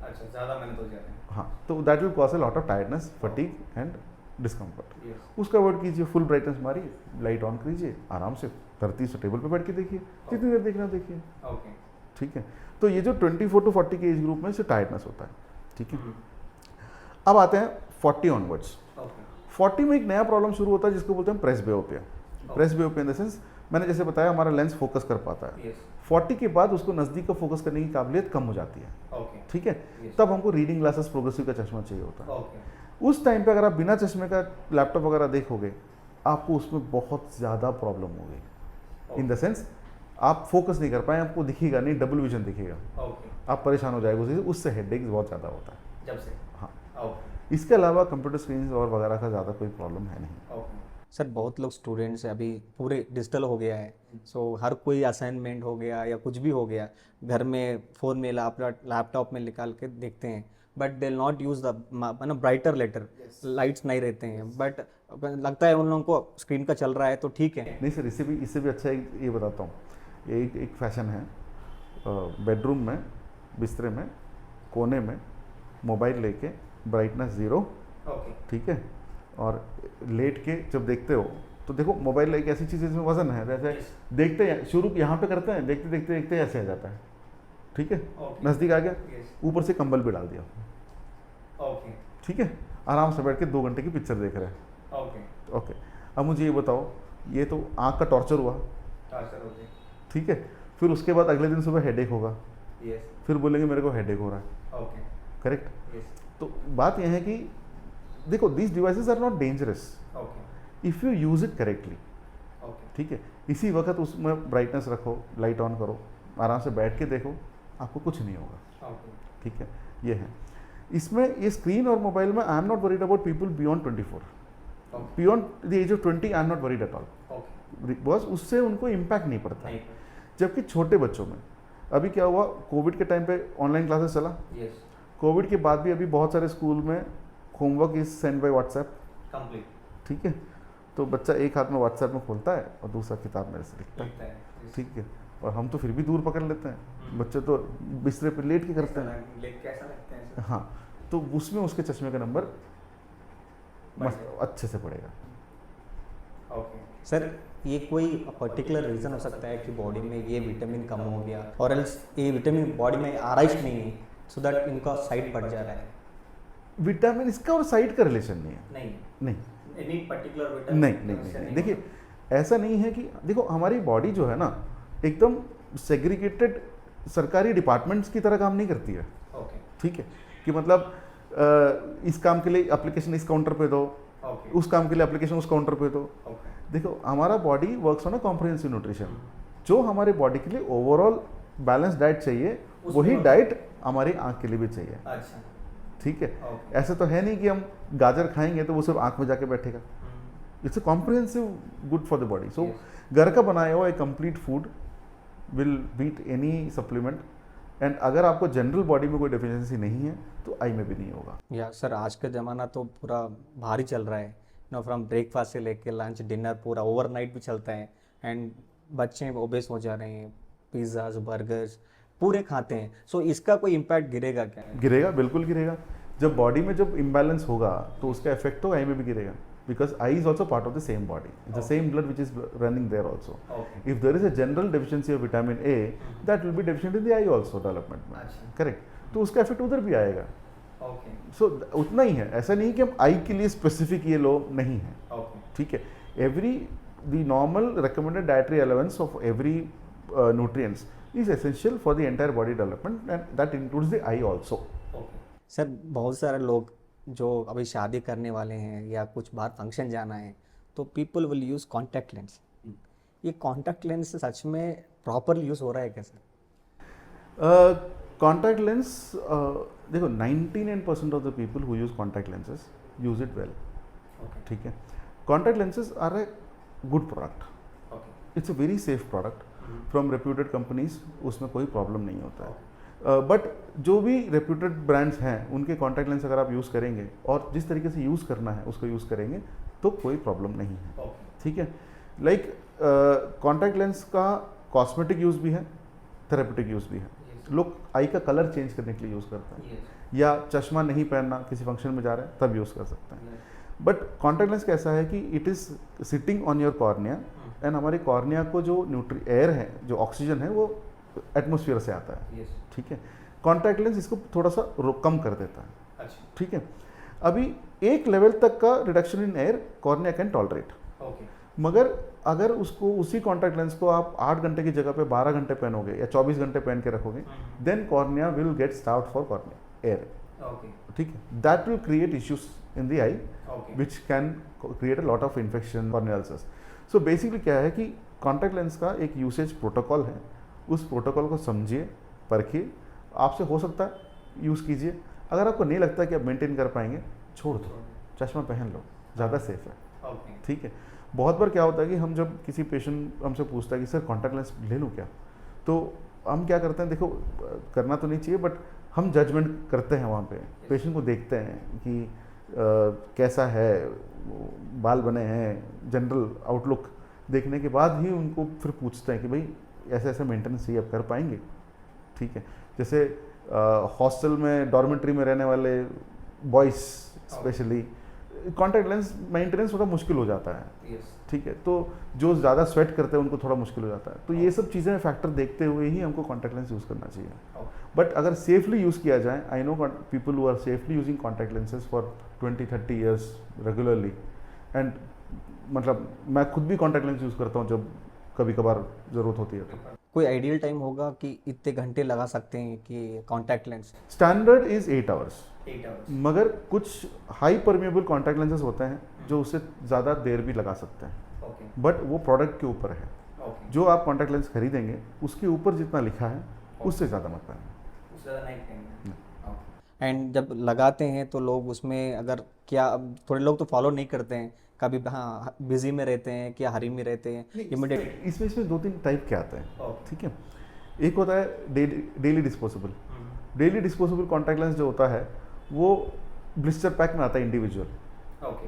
अच्छा, ज़्यादा मेहनत हो जाती है।
हाँ, तो that will cause a lot of tiredness, fatigue and discomfort. उसका अवॉइड कीजिए, फुल ब्राइटनेस मारिए, लाइट ऑन कीजिए, आराम से धरती से टेबल पे बैठ के देखिए, जितनी देर देखना देखिए, ठीक है। तो ये जो 24 to 40 के एज ग्रुप में से टायर्डनेस होता है, ठीक है। अब आते हैं 40 ऑनवर्ड्स। 40 में एक नया प्रॉब्लम शुरू होता है जिसको बोलते हैं प्रेसबियोपिया। प्रेसबियोपिया इन द सेंस, मैंने जैसे बताया, हमारा लेंस फोकस कर पाता है, 40 के बाद उसको नज़दीक का फोकस करने की काबिलियत कम हो जाती है, ठीक है। तब हमको रीडिंग ग्लासेस प्रोग्रेसिव का चश्मा चाहिए होता है। उस टाइम पे अगर आप बिना चश्मे का लैपटॉप वगैरह देखोगे, आपको उसमें बहुत ज़्यादा प्रॉब्लम होगी, इन द सेंस आप फोकस नहीं कर पाए, आपको दिखेगा नहीं, डबल विजन दिखेगा, आप परेशान हो जाएगा, उससे हेडेक बहुत ज़्यादा होता है
जब से।
हाँ, इसके अलावा कंप्यूटर स्क्रीन और वगैरह का ज़्यादा कोई प्रॉब्लम है नहीं।
सर, बहुत लोग स्टूडेंट्स हैं, अभी पूरे डिजिटल हो गया है, सो हर कोई असाइनमेंट हो गया या कुछ भी हो गया, घर में फ़ोन में लैपटॉप में निकाल के देखते हैं, but they not use the brighter letter, lights नहीं रहते हैं, बट लगता है उन लोगों को स्क्रीन का चल रहा है तो ठीक है।
नहीं सर, इससे भी अच्छा ये बताता हूँ, ये एक फैशन है, बेडरूम में बिस्तरे में कोने में मोबाइल लेके ब्राइटनेस 0, ठीक है, और लेट के जब देखते हो तो देखो, मोबाइल एक ऐसी चीज़ है जिसमें वजन है, जैसे देखते हैं शुरू यहाँ पे करते हैं, देखते देखते देखते ऐसे आ जाता है, ठीक है, नज़दीक आ गया, ऊपर से कंबल भी डाल दिया, ठीक है, आराम से बैठ के 2 घंटे की पिक्चर देख रहे हैं, ओके। अब मुझे ये बताओ, ये तो आँख का टॉर्चर हुआ, ठीक है, फिर उसके बाद अगले दिन सुबह हेडेक होगा,
यस
फिर बोलेंगे मेरे को हेडेक हो रहा है,
ओके
करेक्ट।
यस
तो बात यह है कि देखो these devices are not dangerous
okay
if you use it correctly,
okay
ठीक है। इसी वक्त उसमें ब्राइटनेस रखो, लाइट ऑन करो, आराम से बैठ के देखो, आपको कुछ नहीं होगा,
ओके
ठीक है। ये है इसमें, ये स्क्रीन और मोबाइल में I am not worried about people beyond 24, beyond the age of 20 I am not worried at all,
okay
बस उससे उनको इम्पैक्ट नहीं पड़ता है।
नहीं
जबकि छोटे बच्चों में अभी क्या हुआ, कोविड के टाइम पे ऑनलाइन क्लासेस चला,
यस
कोविड के बाद भी अभी बहुत सारे स्कूल में homework is send by WhatsApp,
complete
ठीक है। तो बच्चा एक हाथ में व्हाट्सएप में खोलता है और दूसरा किताब मेरे से लिखता है,
लगता है
ठीक है। और हम तो फिर भी दूर पकड़ लेते हैं, बच्चे तो बिस्तरे पे लेट के करते हैं,
कैसा लगता है
हाँ। तो उसमें उसके चश्मे का नंबर मस्त
बढ़ेगा।
अच्छे से पड़ेगा।
ओके सर, ये कोई पर्टिकुलर रीज़न हो सकता है कि बॉडी में ये विटामिन कम हो गया और एल्स ये विटामिन बॉडी में आ रहा ही नहीं है, सो दैट इनका साइड बढ़ जा रहा है?
विटामिन इसका और साइड का रिलेशन नहीं है,
नहीं
नहीं
एनी पर्टिकुलर
नहीं नहीं नहीं, नहीं। देखिए ऐसा नहीं है कि देखो हमारी बॉडी जो है ना एकदम सेग्रीगेटेड सरकारी डिपार्टमेंट्स की तरह काम नहीं करती है,
ओके
ठीक है। कि मतलब इस काम के लिए एप्लीकेशन इस काउंटर पे दो,
ओके
उस काम के लिए एप्लीकेशन उस काउंटर पे दो।
ओके
देखो हमारा body works on a comprehensive nutrition, जो हमारे बॉडी के लिए ओवरऑल बैलेंस डाइट चाहिए वही डाइट हमारी आँख के लिए भी चाहिए,
अच्छा
ठीक है।
ओके
ऐसे तो है नहीं कि हम गाजर खाएंगे तो वो सिर्फ आँख में जाके बैठेगा, it's a comprehensive good for the body. So घर का बनाया हुआ एक complete food will beat any supplement, and अगर आपको जनरल बॉडी में कोई डेफिशिएंसी नहीं है तो आई में भी नहीं होगा।
या सर, आज का ज़माना तो पूरा भारी चल रहा है, नो फ्रॉम ब्रेकफास्ट से लेके लंच डिनर पूरा ओवरनाइट भी चलता है, एंड बच्चे ओबेस हो जा रहे हैं, पिज़्ज़ाज बर्गर्स पूरे खाते हैं। सो इसका कोई इम्पैक्ट गिरेगा क्या?
गिरेगा, बिल्कुल गिरेगा। जब बॉडी में जब इम्बैलेंस होगा तो उसका इफेक्ट तो आई में भी गिरेगा, because I is also part of the same body, the same blood which is running their also.
Okay
if there is a general deficiency of vitamin A, that will be deficient in the I also development में,
अच्छा
correct. तो उसका effect उधर भी आएगा।
Okay
so उतना ही है, ऐसा नहीं कि हम आई के लिए स्पेसिफिक ये लो नहीं है,
ओके
ठीक है। Every the normal recommended dietary elements of every nutrients is essential for the entire body development, and that includes the eye also.
Okay sir, बहुत सारे लोग जो अभी शादी करने वाले हैं या कुछ बाहर फंक्शन जाना है तो people will use contact lens. ये कॉन्टैक्ट लेंस सच में प्रॉपरली यूज़ हो रहा है कैसे?
Contact lens, देखो 99% of the people who use contact lenses use it well,
okay
ठीक है। Contact lenses are a good product,
okay
it's a very safe product from reputed companies, उसमें कोई प्रॉब्लम नहीं होता है। बट जो भी रेप्यूटेड ब्रांड्स हैं उनके कॉन्टैक्ट लेंस अगर आप यूज़ करेंगे और जिस तरीके से यूज़ करना है उसको यूज़ करेंगे तो कोई प्रॉब्लम नहीं है,
ओके
ठीक है। लाइक कॉन्टैक्ट लेंस का कॉस्मेटिक यूज़ भी है, थेरेपेटिक यूज़ भी है। लोग आई का कलर चेंज करने के लिए यूज़ करते हैं, या चश्मा नहीं पहनना, किसी फंक्शन में जा रहे हैं तब यूज़ कर सकते हैं। बट कॉन्टैक्ट लेंस कैसा है कि it is sitting on your cornea, and हमारे कॉर्निया को जो एयर है, जो ऑक्सीजन है, वो एटमोसफियर से आता है, ठीक है। कॉन्टैक्ट लेंस इसको थोड़ा सा कम कर देता है,
अच्छा
ठीक है। अभी एक लेवल तक का reduction in air cornea can tolerate,
okay
मगर अगर उसको उसी कॉन्टैक्ट लेंस को आप 8 घंटे की जगह पे 12 घंटे पहनोगे या 24 घंटे पहन के रखोगे, then cornea will get starved for cornea air,
okay
ठीक है। That will create issues in the eye
okay
which can create a lot of infection, corneal ulcers. So basically क्या है कि कॉन्टैक्ट लेंस का एक यूसेज प्रोटोकॉल है, उस protocol को समझिए, परखिए, आपसे हो सकता है यूज़ कीजिए। अगर आपको नहीं लगता कि आप मेंटेन कर पाएंगे, छोड़ दो, चश्मा पहन लो, ज़्यादा सेफ है,
ओके
ठीक है। बहुत बार क्या होता है कि हम जब किसी पेशेंट हमसे पूछता है कि सर कॉन्टैक्ट लेंस ले लूँ क्या, तो हम क्या करते हैं, देखो करना तो नहीं चाहिए बट हम जजमेंट करते हैं वहाँ पे, पेशेंट को देखते हैं कि कैसा है, बाल बने हैं, जनरल आउटलुक देखने के बाद ही उनको फिर पूछते हैं कि भाई ऐसे ऐसे मेंटेनेंस चाहिए, आप कर पाएंगे, ठीक है। जैसे हॉस्टल में डॉर्मेट्री में रहने वाले boys specially contact lens maintenance थोड़ा मुश्किल हो जाता है, ठीक है। तो जो ज़्यादा स्वेट करते हैं उनको थोड़ा मुश्किल हो जाता है। तो ये सब चीज़ें फैक्टर देखते हुए ही हमको कॉन्टैक्ट लेंस यूज़ करना चाहिए। बट अगर सेफली यूज़ किया जाए, I know people who are safely using contact lenses for 20-30 years regularly, and मतलब मैं खुद भी कॉन्टैक्ट लेंस यूज़ करता हूँ जब कभी कभार ज़रूरत होती है तो।
कोई आइडियल टाइम होगा कि इतने घंटे लगा सकते हैं कि contact lens?
Standard is 8 hours,
8 hours.
मगर कुछ हाई परमेबल कॉन्टैक्ट लेंसेज होते हैं जो उससे ज़्यादा देर भी लगा सकते हैं,
ओके
बट वो प्रोडक्ट के ऊपर है।
ओके।
जो आप कॉन्टैक्ट लेंस खरीदेंगे उसके ऊपर जितना लिखा है उससे ज़्यादा मत पहनना।
उससे ज़्यादा नहीं कहेंगे। एंड जब लगाते हैं तो लोग उसमें अगर क्या, अब थोड़े लोग तो फॉलो नहीं करते हैं, कभी हाँ बिजी में रहते हैं, क्या हरी में रहते हैं, इमीडिएट।
इसमें 2-3 टाइप के आते हैं,
ओके।
ठीक है। एक होता है daily disposable. Daily disposable contact lens जो होता है वो ब्लिस्टर पैक में आता है इंडिविजुअल।
ओके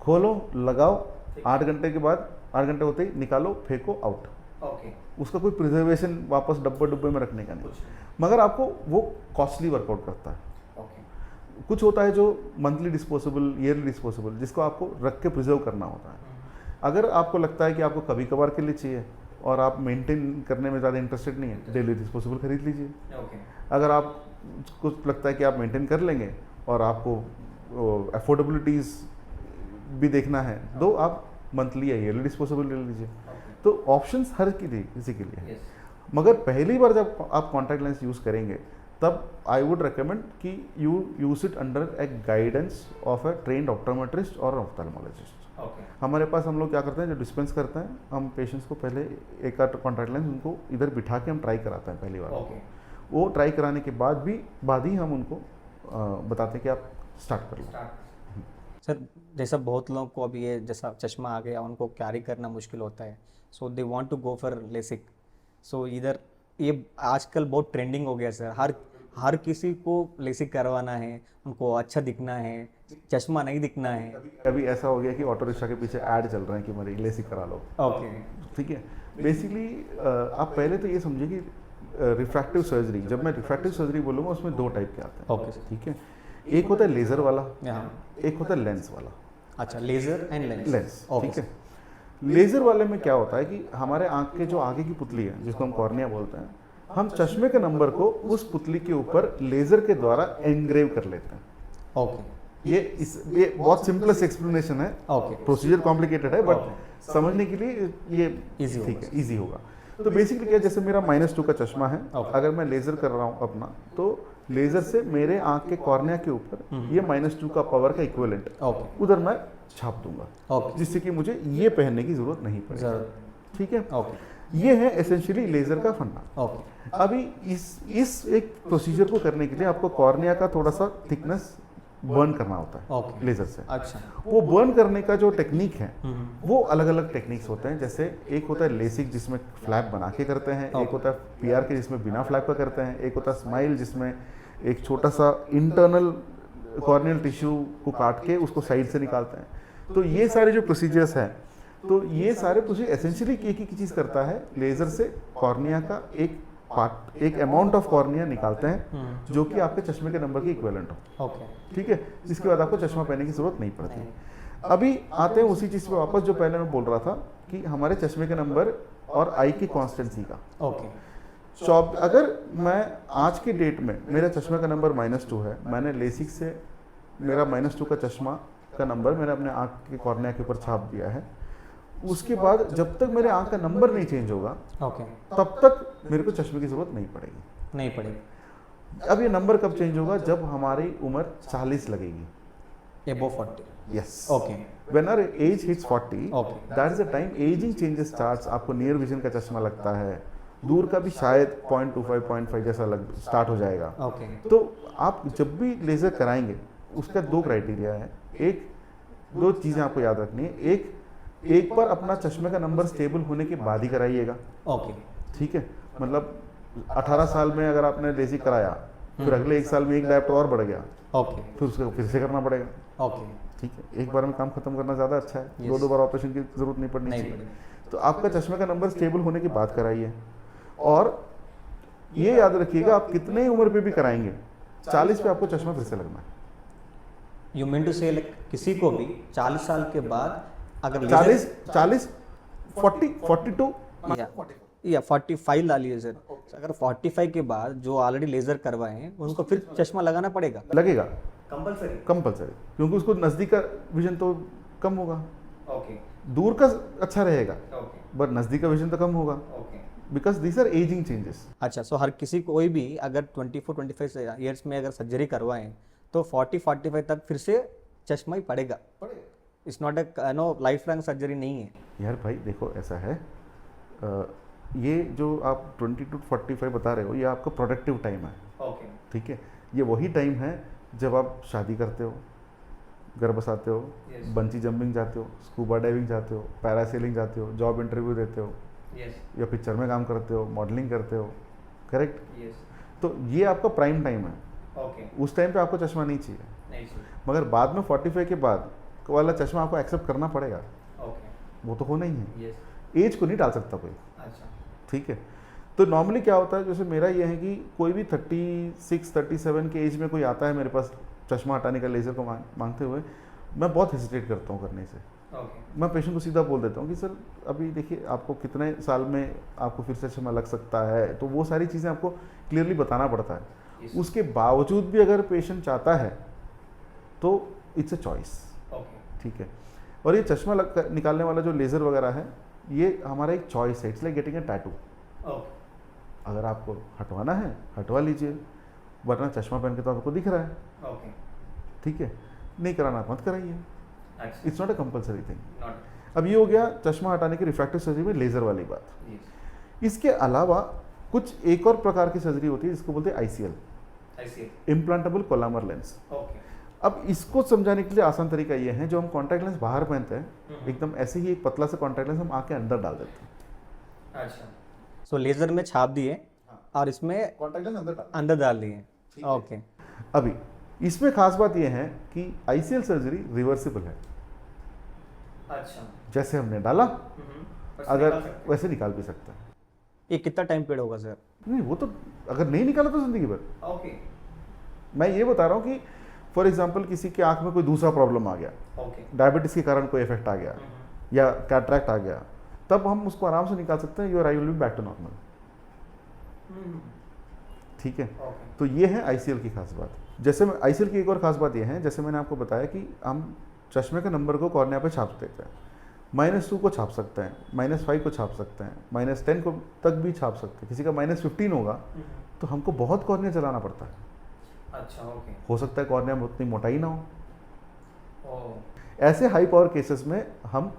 खोलो, लगाओ, 8 घंटे के बाद 8 घंटे होते ही निकालो, फेंको, आउट।
ओके।
उसका कोई प्रिजर्वेशन वापस डब्बे में रखने का नहीं, मगर आपको वो कॉस्टली वर्कआउट करता है।
ओके।
कुछ होता है जो मंथली डिस्पोजेबल, ईयरली डिस्पोजेबल, जिसको आपको रख के प्रिजर्व करना होता है। अगर आपको लगता है कि आपको कभी कभार के लिए चाहिए और आप मेंटेन करने में ज़्यादा इंटरेस्टेड नहीं है, डेली डिस्पोजेबल खरीद लीजिए।
ओके।
अगर आपको लगता है कि आप मेंटेन कर लेंगे और आपको अफोर्डेबिलिटीज़ भी देखना है, तो आप मंथली या ईयरली डिस्पोजेबल ले लीजिए। तो ऑप्शंस हर किसी के लिए है। मगर पहली बार जब आप कॉन्टैक्ट लेंस यूज़ करेंगे तब आई वुड रिकमेंड कि you use it under a guidance of a trained optometrist और ऑफ्थेल्मोलॉजिस्ट।
ओके।
हमारे पास हम लोग क्या करते हैं, जो डिस्पेंस करते हैं, हम पेशेंट्स को पहले एक आध कॉन्टैक्ट लेंस उनको इधर बिठा के हम ट्राई कराते हैं पहली बार।
ओके।
वो ट्राई कराने के बाद ही हम उनको बताते हैं कि आप स्टार्ट कर लो।
सर जैसा बहुत लोगों को अभी ये जैसा चश्मा आ गया, उनको कैरी करना मुश्किल होता है, so they want to go for LASIK. So इधर ये आजकल बहुत ट्रेंडिंग हो गया सर, हर किसी को लेसिक करवाना है, उनको अच्छा दिखना है, चश्मा नहीं दिखना है।
अभी ऐसा हो गया कि ऑटो रिक्शा के पीछे ऐड चल रहे हैं कि मेरी लेसिक करा लो।
ओके।
ठीक है। बेसिकली आप पहले तो ये समझिए कि रिफ्रैक्टिव सर्जरी, जब मैं रिफ्रैक्टिव सर्जरी बोलूँगा उसमें 2 टाइप के आते हैं।
ओके।
ठीक है। एक होता है लेज़र वाला,
हाँ।
एक होता है लेंस वाला।
अच्छा, laser and lens.
Lens,
okay.
ठीक है। लेज़र वाले में क्या होता है कि हमारे आँख के जो आगे की पुतली है, जिसको हम कॉर्निया बोलते हैं, हम चश्मे के नंबर को उस पुतली के ऊपर लेज़र के द्वारा एनग्रेव कर लेते हैं।
ओके।
ये बहुत सिंपलेस्ट एक्सप्लेनेशन है।
ओके।
प्रोसीजर कॉम्प्लिकेटेड है, बट समझने के लिए ये
Easy
ठीक
होगा।
है, ईजी होगा। तो बेसिकली क्या, जैसे मेरा -2 का चश्मा है,
Okay.
अगर मैं लेज़र कर रहा हूँ अपना, तो लेज़र से मेरे आँख के कॉर्निया के ऊपर ये -2 का पावर का इक्विवेलेंट
ओके।
उधर मैं छाप दूंगा,
ओके।
जिससे कि मुझे ये पहनने की जरूरत नहीं पड़ेगी।
जरूर।
ठीक है।
ओके।
ये है एसेंशियली लेज़र का फंडा।
ओके।
अभी इस एक प्रोसीजर को करने के लिए आपको कॉर्निया का थोड़ा सा थिकनेस बर्न करना होता है
ओके।
लेज़र से।
अच्छा।
वो बर्न करने का जो टेक्निक है
हम्म।
वो अलग अलग टेक्निक्स होते हैं। जैसे एक होता है लेसिक जिसमें फ्लैप बना के करते हैं, एक होता है पीआर के जिसमें बिना फ्लैप का करते हैं, एक होता है स्माइल जिसमें एक छोटा सा इंटरनल कॉर्नियल टिश्यू को काट के उसको साइड से निकालते हैं। तो ये सारे जो प्रोसीजर्स हैं, तो ये सारे प्रोसीजर एसेंशियली एक ही चीज़ करता है, लेज़र से कॉर्निया का एक पार्ट, एक अमाउंट ऑफ कॉर्निया निकालते हैं जो कि आपके चश्मे के नंबर के इक्विवेलेंट हो।
ओके।
ठीक है। जिसके बाद आपको चश्मा पहनने की जरूरत नहीं पड़ती। अभी आते हैं उसी चीज़ पे वापस जो पहले मैं बोल रहा था कि हमारे चश्मे के नंबर और आई की कॉन्स्टेंसी का।
ओके।
अगर मैं आज की डेट में मेरा चश्मे का नंबर -2 है, मैंने लेसिक से मेरा -2 का चश्मा का नंबर मैंने अपने आँख के कॉर्निया के ऊपर छाप दिया है, उसके बाद जब तक मेरे आँख का नंबर नहीं चेंज होगा
ओके।
तब तक मेरे को चश्मे की ज़रूरत नहीं पड़ेगी।
नहीं पड़ेगी।
अब ये नंबर कब चेंज होगा, जब हमारी उम्र 40 लगेगी।
एबो 40।
Yes.
Okay.
When our age hits 40,
Okay.
that is the time aging changes starts। आपको नियर विजन का चश्मा लगता है, दूर का भी शायद 0.25 0.5 जैसा स्टार्ट हो जाएगा।
ओके।
तो आप जब भी लेज़र कराएंगे उसका 2 क्राइटेरिया है। दो चीज़ें आपको याद रखनी है। एक बार अपना चश्मे का नंबर स्टेबल होने के बाद ही कराइएगा।
ओके।
ठीक है। मतलब 18 साल में अगर आपने लेज़र कराया, फिर अगले 1 साल में एक डायप्टर और बढ़ गया,
ओके।
फिर उसको फिर से करना पड़ेगा।
ओके।
ठीक है। एक बार में काम खत्म करना ज़्यादा अच्छा है।
Yes.
2 बार ऑपरेशन की जरूरत नहीं पड़नी
नहीं
चाहिए।
पड़ेगी।
तो आपका चश्मे का नंबर स्टेबल होने की बात कराइए। और ये याद रखिएगा, आप कितने उम्र पे भी कराएंगे, 40 पे आपको चश्मा फिर से लगना है।
यू मीन टू से किसी को भी 40 साल के बाद अगर
40 42
या 45 ला लीजिए सर, अगर 45 के बाद जो ऑलरेडी लेजर करवाए हैं उनको फिर चश्मा लगाना पड़ेगा
लगेगा
कंपलसरी।
क्योंकि उसको नज़दीक का विजन तो कम होगा,
ओके।
दूर का अच्छा रहेगा
ओके।
बट नज़दीक का विजन तो कम होगा।
Okay.
Because these are ageing changes.
अच्छा, सो हर किसी कोई भी अगर 24-25 ईयर्स में अगर सर्जरी करवाएं तो 40-45 तक फिर से चश्मा ही पड़ेगा। It's not a no life long surgery नहीं है।
यार भाई देखो ऐसा है, ये जो आप 20 to 45 बता रहे हो ये आपका प्रोडक्टिव टाइम है,
ओके,
ठीक है। ये वही टाइम है जब आप शादी करते हो, घर बसाते हो,
Yes.
बंची जंपिंग जाते हो, स्कूबा डाइविंग जाते हो, पैरासेलिंग जाते हो, जॉब इंटरव्यू देते हो,
यस,
या पिक्चर में काम करते हो, मॉडलिंग करते हो, करेक्ट।
यस,
तो ये आपका प्राइम टाइम है,
ओके,
उस टाइम पे आपको चश्मा नहीं चाहिए।
नहीं चाहिए,
मगर बाद में 45 के बाद वाला चश्मा आपको एक्सेप्ट करना पड़ेगा,
ओके,
वो तो होना ही है।
यस,
एज को नहीं डाल सकता कोई,
अच्छा,
ठीक है। तो नॉर्मली क्या होता है, जैसे मेरा ये है कि कोई भी 36-37 के एज में कोई आता है मेरे पास चश्मा हटाने का लेज़र को मांगते हुए, मैं बहुत हेजिटेट करता हूँ करने से।
ओके,
मैं पेशेंट को सीधा बोल देता हूँ कि सर अभी देखिए आपको कितने साल में आपको फिर से चश्मा लग सकता है, तो वो सारी चीज़ें आपको क्लियरली बताना पड़ता है।
Yes.
उसके बावजूद भी अगर पेशेंट चाहता है तो इट्स अ चॉइस,
ओके,
ठीक है। और ये चश्मा निकालने वाला जो लेज़र वगैरह है ये हमारा एक चॉइस है, it's like getting a tattoo.
Okay,
अगर आपको हटवाना है हटवा लीजिए, वरना चश्मा पहन के तो आपको दिख रहा है,
ओके,
ठीक है। नहीं कराना मत कराइए,
अच्छा,
it's not a compulsory thing.
Not,
अब ये हो गया चश्मा हटाने की रिफ्रैक्टिव सर्जरी में लेज़र वाली बात।
यस,
इसके अलावा कुछ एक और प्रकार की सर्जरी होती है जिसको बोलते हैं ICL,
आई सी,
इम्प्लांटेबल कोलामर लेंस।
ओके,
अब इसको समझाने के लिए आसान तरीका ये है, जो हम कॉन्टैक्ट लेंस बाहर पहनते हैं एकदम ऐसे ही एक पतला सा कॉन्टैक्ट लेंस हम आँख के अंदर डाल देते हैं।
अच्छा, सो लेजर में छाप दिए और इसमें
कॉन्टैक्ट लेंस
अंदर डाल दिए, ओके,
अभी इसमें खास बात यह है कि ICL सर्जरी रिवर्सिबल है,
अच्छा,
जैसे हमने डाला
बस
अगर
निकाल सकते हैं।
वैसे निकाल भी सकता है।
ये कितना टाइम पीरियड होगा सर?
नहीं वो तो अगर नहीं निकाला तो जिंदगी भर।
ओके,
मैं ये बता रहा हूँ कि फॉर एग्जाम्पल किसी के आंख में कोई दूसरा प्रॉब्लम आ गया,
ओके,
डायबिटीज़ के कारण कोई इफेक्ट आ गया या कैटरैक्ट आ गया, तब हम उसको आराम से निकाल सकते हैं, your eye will be back to normal, ठीक है।
ओके,
तो ये है ICL की खास बात। जैसे मैं ICL की एक और खास बात ये है, जैसे मैंने आपको बताया कि हम चश्मे के नंबर को कॉर्निया पे छाप देते हैं, -2 को छाप सकते हैं, -5 को छाप सकते हैं, -10 को तक भी छाप सकते हैं। किसी का -15 होगा तो हमको बहुत कॉर्निया चलाना पड़ता है।
अच्छा, ओके,
हो सकता है कॉर्निया में उतनी मोटाई ना हो,
ओ,
ऐसे हाई पावर केसेस में हम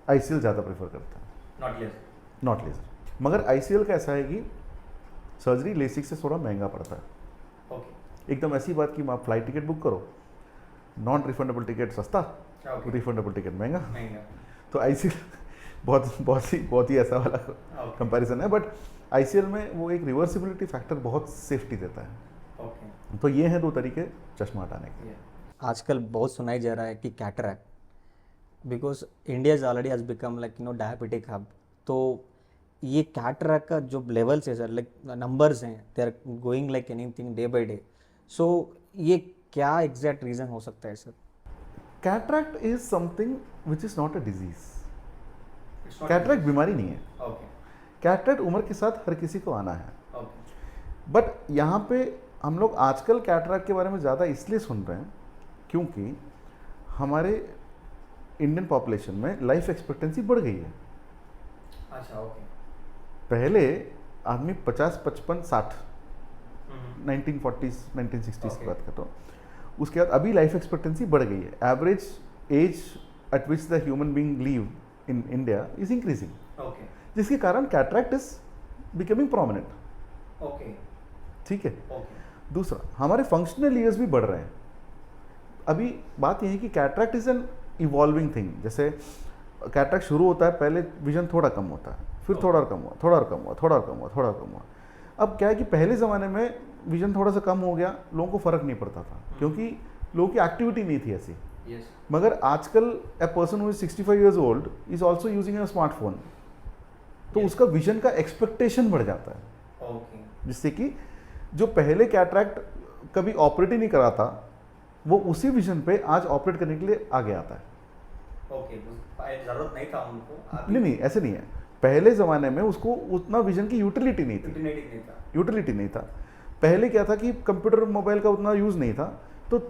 ICL ज़्यादा प्रेफर करते हैं,
नॉट लेस,
नॉट लेजर। मगर ICL का ऐसा है कि सर्जरी लेसिक से थोड़ा महंगा पड़ता है।
ओके,
एकदम ऐसी बात कि आप फ्लाइट टिकट बुक करो, नॉन रिफंडेबल टिकट सस्ता,
ओके,
रिफंडेबल टिकट महंगा।
महंगा,
तो ICL बहुत ही ऐसा वाला
ओके,
कंपैरिजन है, बट ICL में वो एक रिवर्सिबिलिटी फैक्टर बहुत सेफ्टी देता है।
ओके,
तो ये हैं दो तरीके चश्मा हटाने के।
ये आजकल बहुत सुनाई जा रहा है कि cataract, because India is already has become like diabetic hub, तो ये कैटरैक्ट का जो लेवल्स है सर, लाइक नंबर्स हैं, they are going like anything day by day, so ये क्या एग्जैक्ट रीज़न हो सकता है sir?
Cataract is something which is not a disease. Cataract बीमारी नहीं है,
ओके,
कैटरैक्ट उम्र के साथ हर किसी को आना है।
ओके,
बट यहाँ पे हम लोग आजकल कैटरैक्ट के बारे में ज़्यादा इसलिए सुन रहे हैं क्योंकि हमारे इंडियन पॉपुलेशन में लाइफ एक्सपेक्टेंसी बढ़ गई है।
अच्छा, ओके,
पहले आदमी 50, 55, 60 1940s 1960s की बात करता हूँ, उसके बाद अभी लाइफ एक्सपेक्टेंसी बढ़ गई है। Average age at which the human being leave in India is increasing,
okay,
जिसके कारण cataract is becoming prominent,
okay,
ठीक है।
ओके,
दूसरा, हमारे फंक्शनल ईयर्स भी बढ़ रहे हैं। अभी बात यह है कि cataract is an evolving thing. जैसे कैटरैक्ट शुरू होता है, पहले विजन थोड़ा कम होता है, फिर थोड़ा और कम हुआ, थोड़ा और कम हुआ, थोड़ा और कम हुआ, थोड़ा और कम हुआ। अब क्या है कि पहले ज़माने में विजन थोड़ा सा कम हो गया, लोगों को फ़र्क नहीं पड़ता था क्योंकि लोगों की एक्टिविटी नहीं थी ऐसी।
यस,
मगर आजकल a person who is 65 years old is also using a smartphone, तो
Yes.
उसका विजन का एक्सपेक्टेशन बढ़ जाता है,
ओके,
जिससे कि जो पहले कैटरैक्ट कभी ऑपरेट ही नहीं करा था, वो उसी विजन पे आज ऑपरेट करने के लिए आगे आता है।
ओके, जरूरत नहीं था उनको,
नहीं, ऐसे नहीं है। पहले ज़माने में उसको उतना विजन की यूटिलिटी नहीं थी,
इंटरनेट नहीं था,
यूटिलिटी नहीं था। पहले क्या था कि कंप्यूटर मोबाइल का उतना यूज़ नहीं था, तो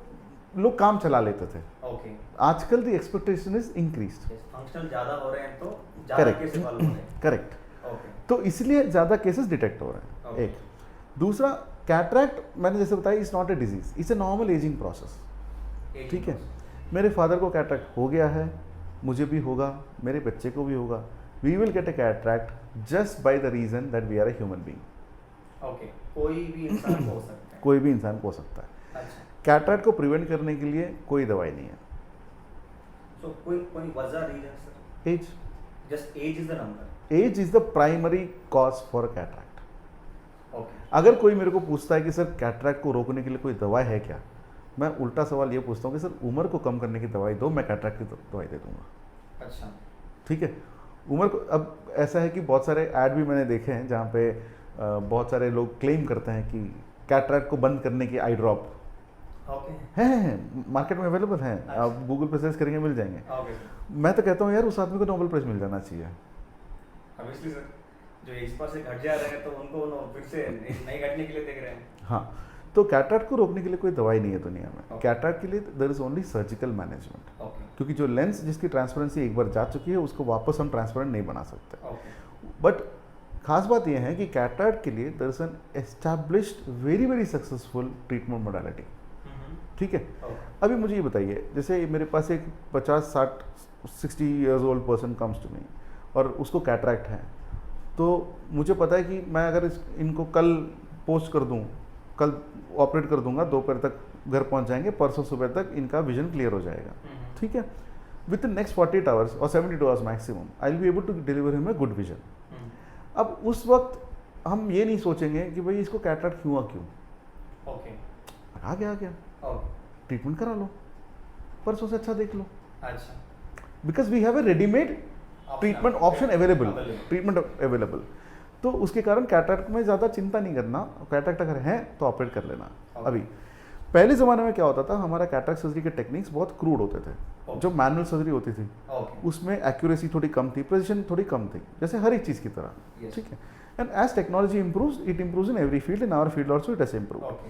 लोग काम चला लेते थे।
ओके,
आजकल the expectation is increased.
Functional ज़्यादा हो रहे हैं तो ज़्यादा केस इवॉल्व हो रहे हैं,
करेक्ट।
ओके,
तो इसलिए ज़्यादा केसेस डिटेक्ट हो रहे हैं। एक दूसरा, कैटरैक्ट मैंने जैसे बताया is not a disease, it's a normal ageing process. ठीक है, मेरे फादर को कैटरैक्ट हो गया है, मुझे भी होगा, मेरे बच्चे को भी होगा। We will get a cataract just by the reason that we are a human being.
Okay, कोई भी इंसान हो सकता है।
कोई भी इंसान को हो सकता है।
अच्छा,
कैटरैक्ट को प्रिवेंट करने के लिए कोई दवाई नहीं है।
तो कोई वजह reason sir?
Age,
just age is the number.
Age is the primary cause for cataract.
Okay,
अगर कोई मेरे को पूछता है कि सर कैटरैक्ट को रोकने के लिए कोई दवाई है क्या, मैं उल्टा सवाल ये पूछता हूँ कि सर उम्र को कम करने की दवाई दो, मैं कैटरैक्ट की दवाई दे दूंगा।
अच्छा,
ठीक है, उम्र को, अब ऐसा है कि बहुत सारे ऐड भी मैंने देखे हैं जहाँ पे बहुत सारे लोग क्लेम करते हैं कि कैटरैक्ट को बंद करने की आई ड्रॉप
ओके,
हैं, मार्केट में अवेलेबल हैं, आप गूगल पे सर्च करेंगे मिल जाएंगे।
Okay sir.
मैं तो कहता हूँ यार उस आदमी को नोबेल प्राइज मिल जाना चाहिए।
ऑब्वियसली सर, जो एज पर से घट जा रहे हैं तो उनको फिर से नहीं घटने के लिए देख रहे हैं।
हाँ, तो कैटरैक्ट को रोकने के लिए कोई दवाई नहीं है दुनिया में।
Okay.
कैटरैक्ट के लिए there is only surgical management,
okay,
क्योंकि जो लेंस जिसकी ट्रांसपेरेंसी एक बार जा चुकी है उसको वापस हम ट्रांसपेरेंट नहीं बना सकते।
ओके,
बट खास बात यह है कि कैटरैक्ट के लिए there is an established very very successful treatment modality. ठीक है,
ओके,
अभी मुझे ये बताइए, जैसे मेरे पास एक 50-60 years old person comes to me और उसको कैटरैक्ट है, तो मुझे पता है कि मैं अगर इनको कल पोस्ट कर दूं, कल ऑपरेट कर दूंगा, दोपहर तक घर पहुंच जाएंगे, परसों सुबह तक इनका विजन क्लियर हो जाएगा। ठीक है, विद इन नेक्स्ट 48 आवर्स और 72 hours maximum I will be able to deliver him a good vision. अब उस वक्त हम ये नहीं सोचेंगे कि भाई इसको कैटरैक्ट हुआ क्यों,
ओके,
आ गया
ओके,
ट्रीटमेंट करा लो, परसों से अच्छा देख लो,
अच्छा,
because we have a readymade treatment option available, treatment available. तो उसके कारण कैटरैक्ट में ज़्यादा चिंता नहीं करना, कैटरैक्ट अगर है तो ऑपरेट कर लेना। अभी पहले ज़माने में क्या होता था, हमारा कैटरैक्ट सर्जरी के टेक्निक्स बहुत क्रूड होते थे। जो मैनुअल सर्जरी होती थी
ओके,
उसमें एक्यूरेसी थोड़ी कम थी, प्रिसिशन थोड़ी कम थी, जैसे हर एक चीज़ की तरह।
Yes.
ठीक है, and as technology improves, it improves in every field, in our field also it has improve.
Okay,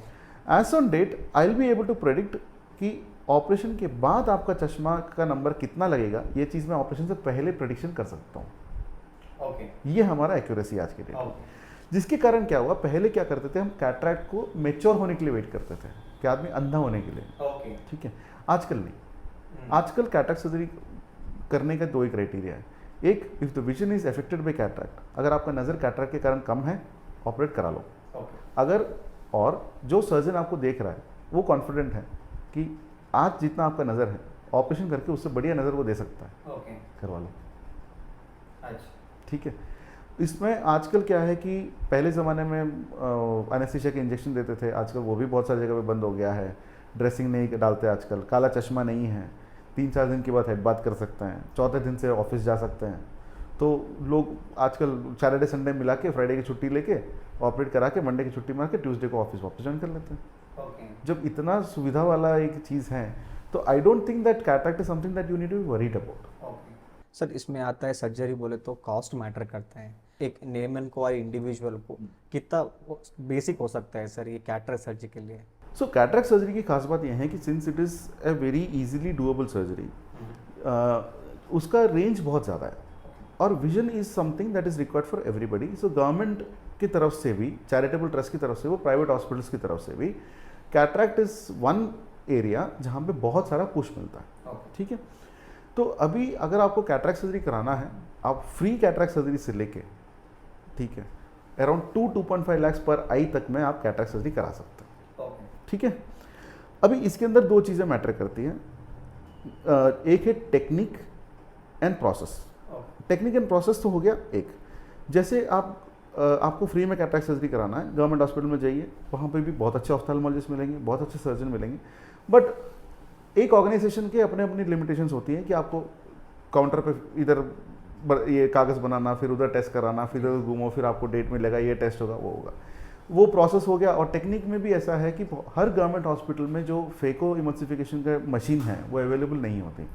as on date I will be able to predict कि ऑपरेशन के बाद आपका चश्मा का नंबर कितना लगेगा, ये चीज़ मैं ऑपरेशन से पहले प्रेडिक्शन कर सकता हूँ।
ओके,
ये हमारा एक्यूरेसी आज के डेट में।
ओके,
जिसके कारण क्या हुआ, पहले क्या करते थे हम, कैटरैक्ट को मेच्योर होने के लिए वेट करते थे कि आदमी अंधा होने के लिए।
ओके,
ठीक है, आजकल नहीं। आजकल कैटरैक्ट सर्जरी करने का दो ही क्राइटेरिया है। एक, if the vision is affected by cataract, अगर आपका नज़र कैटरैक्ट के कारण कम है, ऑपरेट करा लो।
ओके,
अगर, और जो सर्जन आपको देख रहा है वो कॉन्फिडेंट है कि आज जितना आपका नज़र है, ऑपरेशन करके उससे बढ़िया नज़र वो दे सकता है,
ओके,
करवा लो।
अच्छा,
ठीक है, इसमें आजकल क्या है कि पहले ज़माने में एनेस्थीसिया के इंजेक्शन देते थे, आजकल वो भी बहुत सारी जगह पे बंद हो गया है। ड्रेसिंग नहीं डालते आजकल, काला चश्मा नहीं है, 3-4 दिन के बाद हेड बात कर सकते हैं, चौथे दिन से ऑफिस जा सकते हैं। तो लोग आजकल सैटरडे संडे मिला के, फ्राइडे की छुट्टी लेके ऑपरेट करा के, मंडे की छुट्टी मार के, ट्यूसडे को ऑफिस वापस ज्वाइन कर लेते हैं।
ओके,
जब इतना सुविधा वाला एक चीज़ है, तो I don't think that cataract is something that you need to be worried about.
Okay. Sir, इसमें आता है सर्जरी बोले तो कॉस्ट मैटर करता है। एक लेमन को और इंडिविजुअल को कितना बेसिक हो सकता है सर ये कैटरैक्ट सर्जरी के लिए?
सो कैटरैक्ट सर्जरी की खास बात यह है कि since it is a very easily doable surgery, उसका रेंज बहुत ज़्यादा है और vision is something that is required for everybody. So government की तरफ से भी, चैरिटेबल ट्रस्ट की तरफ से, वो प्राइवेट हॉस्पिटल्स की तरफ से भी, कैटरैक्ट इज़ वन एरिया जहाँ पे बहुत सारा पुश मिलता है। ठीक है, तो अभी अगर आपको कैटरैक्ट सर्जरी कराना है, आप फ्री कैटरैक्ट सर्जरी से लेके, ठीक है, अराउंड 2-2.5 लाख पर आई तक में आप कैटरैक्ट सर्जरी करा सकते हैं। ठीक है, अभी इसके अंदर दो चीज़ें मैटर करती हैं, एक है technique and process. Technique and process तो हो गया एक, जैसे आपको फ्री में कैटरैक्ट सर्जरी कराना है, गवर्नमेंट हॉस्पिटल में जाइए, वहाँ पे भी बहुत अच्छे ऑफ्थेल्मोलॉजिस्ट मिलेंगे, बहुत अच्छे सर्जन मिलेंगे। बट एक ऑर्गेनाइजेशन के अपने अपनी लिमिटेशंस होती हैं कि आपको काउंटर पे इधर ये कागज़ बनाना, फिर उधर टेस्ट कराना, फिर उधर घूमो, फिर आपको डेट मिलेगा, ये टेस्ट होगा, वो होगा, वो प्रोसेस हो गया। और टेक्निक में भी ऐसा है कि हर गवर्नमेंट हॉस्पिटल में जो फेको इमल्सिफिकेशन का मशीन है वो अवेलेबल नहीं होती।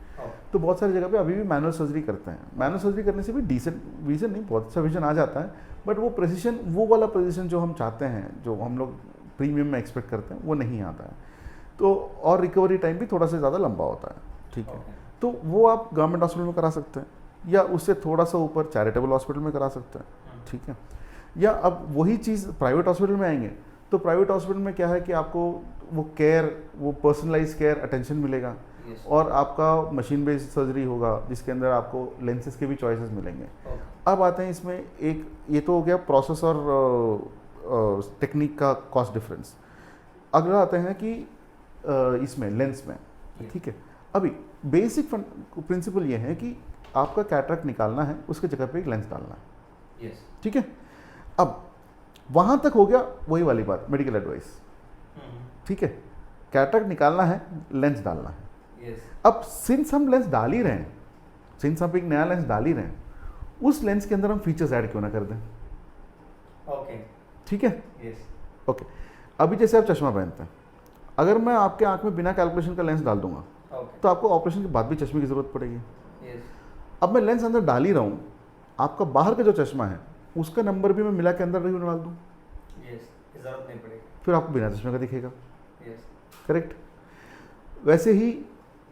तो बहुत सारी जगह पे अभी भी मैनुअल सर्जरी करते हैं। मैनुअल सर्जरी करने से भी डिसेंट विजन नहीं, बहुत अच्छा विजन आ जाता है, बट वो प्रेसिशन, वो वाला प्रेसिशन जो हम चाहते हैं, जो हम लोग प्रीमियम में एक्सपेक्ट करते हैं, वो नहीं आता है। तो और रिकवरी टाइम भी थोड़ा सा ज़्यादा लंबा होता है। ठीक है, तो वो आप गवर्नमेंट हॉस्पिटल में करा सकते हैं, या उससे थोड़ा सा ऊपर चैरिटेबल हॉस्पिटल में करा सकते हैं। ठीक है। या अब वही चीज़ प्राइवेट हॉस्पिटल में आएंगे तो प्राइवेट हॉस्पिटल में क्या है कि आपको वो केयर, वो पर्सनलाइज केयर अटेंशन मिलेगा और आपका मशीन बेस्ड सर्जरी होगा जिसके अंदर आपको लेंसेज के भी चॉइसेस मिलेंगे। अब आते हैं इसमें एक, ये तो हो गया प्रोसेस और टेक्निक का कॉस्ट डिफरेंस। अगला आते हैं कि इसमें लेंस में, ठीक है। अभी बेसिक प्रिंसिपल ये है कि आपका कैटरेक्ट निकालना है, उसके जगह पे एक लेंस डालना है, ठीक है। अब वहाँ तक हो गया वही वाली बात, मेडिकल एडवाइस, ठीक है। कैटरेक्ट निकालना है, लेंस डालना है। अब सिंस हम लेंस डाल ही रहे हैं, सिंस हम एक नया लेंस डाल ही रहे हैं, उस लेंस के अंदर हम फीचर्स ऐड क्यों ना कर दें? ठीक है, ओके। अभी जैसे आप चश्मा पहनते हैं, अगर मैं आपके आंख में बिना कैलकुलेशन का लेंस डाल दूंगा तो आपको ऑपरेशन के बाद भी चश्मे की जरूरत पड़ेगी। अब मैं लेंस अंदर डाल ही रहा हूँ, आपका बाहर का जो चश्मा है उसका नंबर भी मैं मिला के अंदर क्यों डाल दूँ?
जरूरत नहीं पड़ेगी,
फिर आपको बिना चश्मे का दिखेगा, करेक्ट। वैसे ही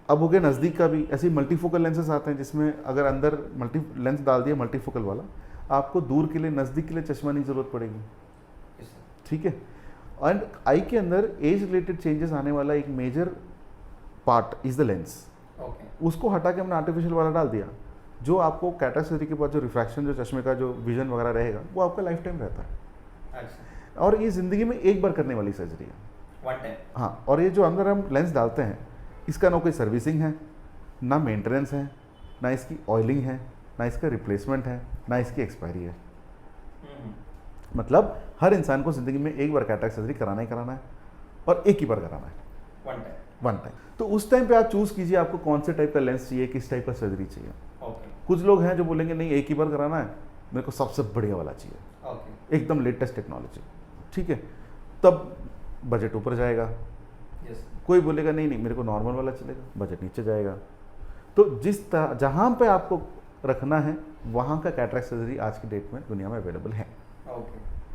अब हो गया नज़दीक का भी, ऐसे ही मल्टीफोकल लेंसेज आते हैं जिसमें अगर अंदर मल्टी लेंस डाल दिया मल्टीफोकल वाला, आपको दूर के लिए नज़दीक के लिए चश्मा नहीं ज़रूरत पड़ेगी, ठीक है। एंड आई के अंदर एज रिलेटेड चेंजेस आने वाला एक major part is the lens. उसको हटा के हमने आर्टिफिशियल वाला डाल दिया, जो आपको कैटरेक्ट सर्जरी के बाद जो रिफ्रैक्शन, जो चश्मे का जो विजन वगैरह रहेगा वो आपका लाइफ टाइम रहता है।
अच्छा।
और ये ज़िंदगी में एक बार करने वाली सर्जरी है,
वन टाइम।
हाँ। और ये जो अंदर हम लेंस डालते हैं, इसका ना कोई सर्विसिंग है, ना मेंटेनेंस है, ना इसकी ऑयलिंग है, ना इसका रिप्लेसमेंट है, ना इसकी एक्सपायरी है। मतलब हर इंसान को ज़िंदगी में एक बार कैटरेक्ट सर्जरी कराना ही कराना है और एक ही बार कराना है, वन टाइम। तो उस टाइम पे आप चूज़ कीजिए आपको कौन से टाइप का लेंस चाहिए, किस टाइप का सर्जरी चाहिए। कुछ लोग हैं जो बोलेंगे नहीं एक ही बार कराना है, मेरे को सबसे बढ़िया वाला चाहिए, एकदम लेटेस्ट टेक्नोलॉजी, ठीक है। तब बजट ऊपर जाएगा। कोई बोलेगा नहीं नहीं मेरे को नॉर्मल वाला चलेगा, बजट नीचे जाएगा। तो जिस तरह जहाँ पे आपको रखना है वहाँ का कैटरेक्ट सर्जरी आज की डेट में दुनिया में अवेलेबल है,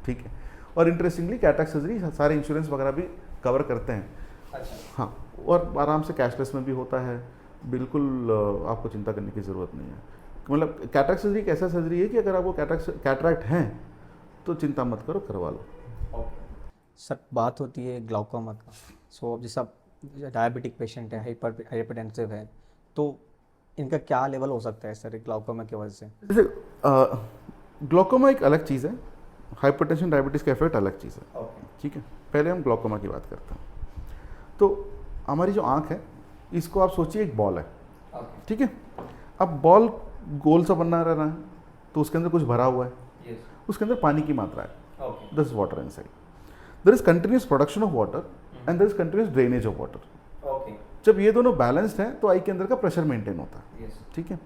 ठीक है। और इंटरेस्टिंगली कैटरेक्ट सर्जरी सारे इंश्योरेंस वगैरह भी कवर करते हैं।
अच्छा।
हाँ, और आराम से कैशलेस में भी होता है, बिल्कुल आपको चिंता करने की ज़रूरत नहीं है। मतलब कैटरेक्ट सर्जरी एक ऐसा सर्जरी है कि अगर आपको कैटरेक्ट हैं तो चिंता मत करो, करवा लो।
सर बात होती है ग्लाउकोमा का, सो अब जैसा डायबिटिक पेशेंट है, हाइपरटेंसिव है, तो इनका क्या लेवल हो सकता है सर ग्लाउकोमा की वजह से?
जैसे ग्लाउकोमा एक अलग चीज़ है, हाइपरटेंशन डायबिटीज़ का इफेक्ट अलग चीज़ है, ठीक है। पहले हम ग्लाउकोमा की बात करते हैं। तो हमारी जो आँख है, इसको आप सोचिए एक बॉल है, ठीक है। अब बॉल गोल सा बनना रहना है तो उसके अंदर कुछ भरा हुआ है, उसके अंदर पानी की मात्रा है, this is water inside, there is continuous production of water and there is continuous drainage of water. जब ये दोनों बैलेंस्ड हैं तो आई के अंदर का प्रेशर मेंटेन होता है, ठीक है।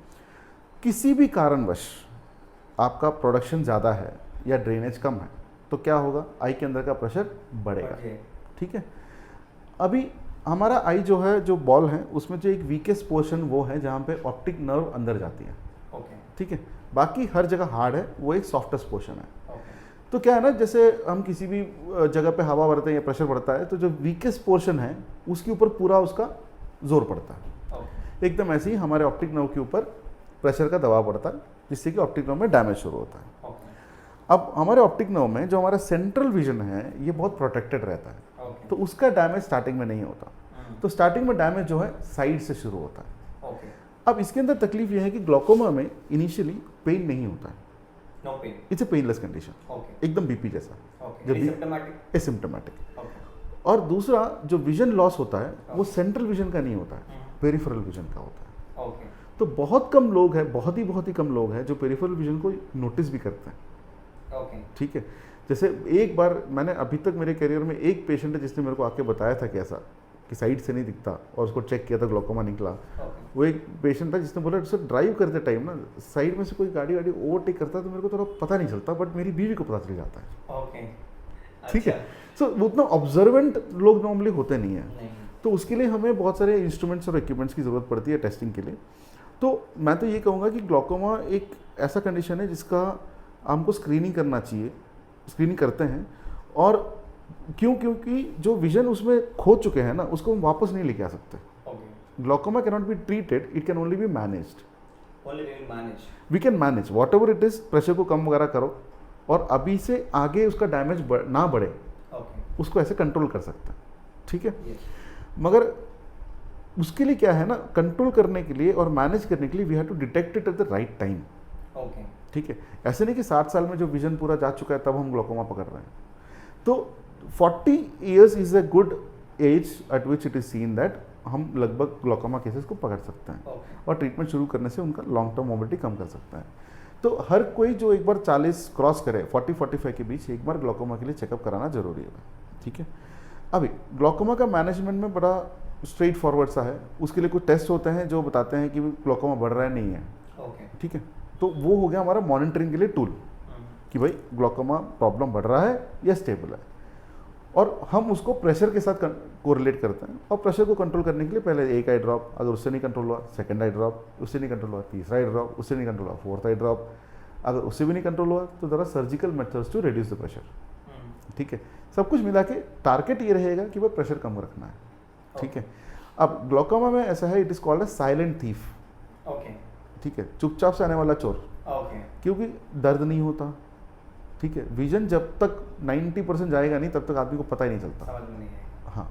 किसी भी कारणवश आपका प्रोडक्शन ज़्यादा है या ड्रेनेज कम है तो क्या होगा, आई के अंदर का प्रेशर बढ़ेगा, ठीक है। अभी हमारा आई जो है, जो बॉल है, उसमें जो एक वीकेस्ट पोर्शन वो है जहाँ पे ऑप्टिक नर्व अंदर जाती है, ठीक है। बाकी हर जगह हार्ड है, वो एक सॉफ्टेस्ट पोर्शन है। तो क्या है ना, जैसे हम किसी भी जगह पे हवा भरते हैं या प्रेशर बढ़ता है तो जो वीकेस्ट पोर्शन है उसके ऊपर पूरा उसका जोर पड़ता है। एकदम ऐसे ही हमारे ऑप्टिक नर्व के ऊपर प्रेशर का दबाव पड़ता है जिससे कि ऑप्टिक नर्व में डैमेज शुरू होता है। अब हमारे ऑप्टिक नर्व में जो हमारा सेंट्रल विजन है ये बहुत प्रोटेक्टेड रहता है, तो उसका डैमेज स्टार्टिंग में नहीं होता। तो स्टार्टिंग में डैमेज जो है साइड से शुरू होता है। अब इसके अंदर तकलीफ ये है कि ग्लाउकोमा में इनिशियली पेन नहीं होता है, इट्स ए पेनलेस कंडीशन, एकदम बीपी जैसा, जब एसिम्प्टोमेटिक। और दूसरा जो विजन लॉस होता है वो सेंट्रल विजन का नहीं होता है, पेरिफेरल विजन का होता है। तो बहुत कम लोग हैं, बहुत ही कम लोग हैं जो पेरिफेरल विजन को नोटिस भी करते हैं, ठीक है। जैसे एक बार मैंने अभी तक मेरे करियर में एक पेशेंट है जिसने मेरे को आके बताया था कि ऐसा कि साइड से नहीं दिखता और उसको चेक किया था ग्लाउकोमा निकला। वो एक पेशेंट था जिसने बोला सर ड्राइव करते टाइम ना साइड में से कोई गाड़ी ओवरटेक करता है तो मेरे को थोड़ा पता नहीं चलता, बट मेरी बीवी को पता चल जाता है, ठीक है। सो वो उतना ऑब्जर्वेंट लोग नॉर्मली होते नहीं है, तो उसके लिए हमें बहुत सारे इंस्ट्रूमेंट्स और इक्विपमेंट्स की ज़रूरत पड़ती है टेस्टिंग के लिए। तो मैं तो ये कहूँगा कि ग्लाउकोमा एक ऐसा कंडीशन है जिसका हमको स्क्रीनिंग करना चाहिए, स्क्रीनिंग करते हैं। और क्योंकि जो विजन उसमें खो चुके हैं ना उसको हम वापस नहीं लेके आ सकते। Glaucoma can not be treated, it can only be managed. We can manage whatever it is, pressure को कम वगैरह करो, और अभी से आगे उसका डैमेज ना बढ़े,
ओके,
उसको ऐसे कंट्रोल कर सकते हैं, ठीक है।
यस,
मगर उसके लिए क्या है ना, कंट्रोल करने के लिए और मैनेज करने के लिए we have to detect it at the right time,
okay,
ठीक है। ऐसे नहीं कि 60 साल में जो विजन पूरा जा चुका है तब हम ग्लोकोमा पकड़ रहे हैं। तो 40 years is a good age at which it is seen that हम लगभग ग्लोकोमा केसेस को पकड़ सकते हैं
ओके,
और ट्रीटमेंट शुरू करने से उनका लॉन्ग टर्म मोबिलिटी कम कर सकता है। तो हर कोई जो एक बार 40 क्रॉस करे, 40-45 के बीच एक बार ग्लोकोमा के लिए चेकअप कराना जरूरी है, ठीक है। अभी ग्लोकोमा का मैनेजमेंट में बड़ा स्ट्रेट फॉरवर्ड सा है। उसके लिए कुछ टेस्ट होते हैं जो बताते हैं कि ग्लोकोमा बढ़ रहा है नहीं है,
ओके,
ठीक है। तो वो हो गया हमारा मॉनिटरिंग के लिए टूल कि भाई ग्लोकोमा प्रॉब्लम बढ़ रहा है या स्टेबल है, और हम उसको प्रेशर के साथ कोरिलेट करते हैं। और प्रेशर को कंट्रोल करने के लिए पहले एक आई ड्रॉप, अगर उससे नहीं कंट्रोल हुआ सेकंड आई ड्रॉप, उससे नहीं कंट्रोल हुआ तीसरा आई ड्रॉप, उससे नहीं कंट्रोल हुआ फोर्थ आई ड्रॉप, अगर उससे भी नहीं कंट्रोल हुआ तो ज़रा surgical methods to reduce the pressure, ठीक है। सब कुछ मिला के टारगेट ये रहेगा कि वह प्रेशर कम रखना है, ठीक है। अब ग्लोकोमा में ऐसा है, it is called a silent thief,
okay,
ठीक है, चुपचाप से आने वाला चोर,
ओके,
क्योंकि दर्द नहीं होता, ठीक है। विजन जब तक 90% जाएगा नहीं तब तक आदमी को पता ही नहीं चलता,
समझ में नहीं है,
हाँ।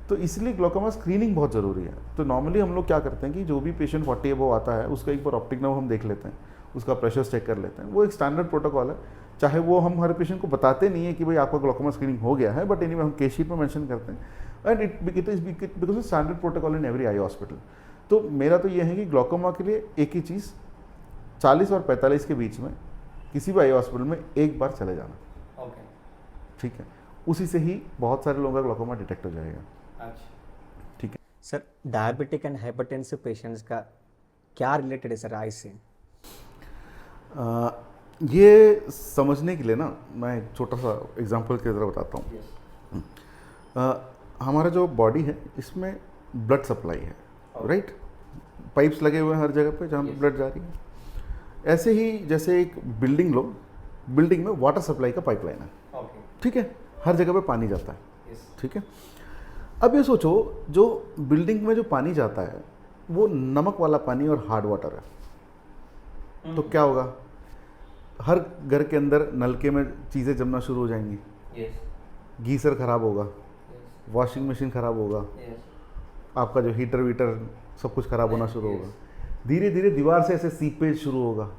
तो इसलिए ग्लोकोमा स्क्रीनिंग बहुत ज़रूरी है। तो नॉर्मली हम लोग क्या करते हैं कि जो भी पेशेंट 40 अबव आता है उसका एक बार ऑप्टिक नर्व हम देख लेते हैं, उसका प्रेशर चेक कर लेते हैं। वो एक स्टैंडर्ड प्रोटोकॉल है, चाहे वो हम हर पेशेंट को बताते नहीं है कि भाई आपका ग्लोकोमा स्क्रीनिंग हो गया है, बट एनीवे हम केस शीट में मेंशन करते हैं, and it is because standard protocol in every eye hospital. तो मेरा तो ये है कि ग्लोकोमा के लिए एक ही चीज़, 40 और 45 के बीच में किसी भी आई हॉस्पिटल में एक बार चले जाना,
ओके,
ठीक है। उसी से ही बहुत सारे लोगों का ग्लोकोमा डिटेक्ट हो जाएगा,
अच्छा।
ठीक है।
Sir, diabetic and hypertensive patients का क्या रिलेटेड है सर आई से?
ये समझने के लिए ना मैं एक छोटा सा एग्जांपल के ज़रा बताता हूँ। हमारा जो बॉडी है इसमें ब्लड सप्लाई है, राइट। पाइप्स लगे हुए हैं हर जगह पे जहाँ पे ब्लड जा रही है। ऐसे ही जैसे एक बिल्डिंग लो, बिल्डिंग में वाटर सप्लाई का पाइपलाइन है,
ओके,
ठीक है, हर जगह पे पानी जाता है,
यस,
ठीक है। अब ये सोचो जो बिल्डिंग में जो पानी जाता है वो नमक वाला पानी और हार्ड वाटर है, तो क्या होगा, हर घर के अंदर नलके में चीज़ें जमना शुरू हो जाएंगी,
यस,
गीसर खराब होगा,
यस,
वॉशिंग मशीन खराब होगा,
यस,
आपका जो हीटर वीटर सब कुछ खराब होना शुरू होगा। धीरे धीरे दीवार से ऐसे सीपेज शुरू होगा,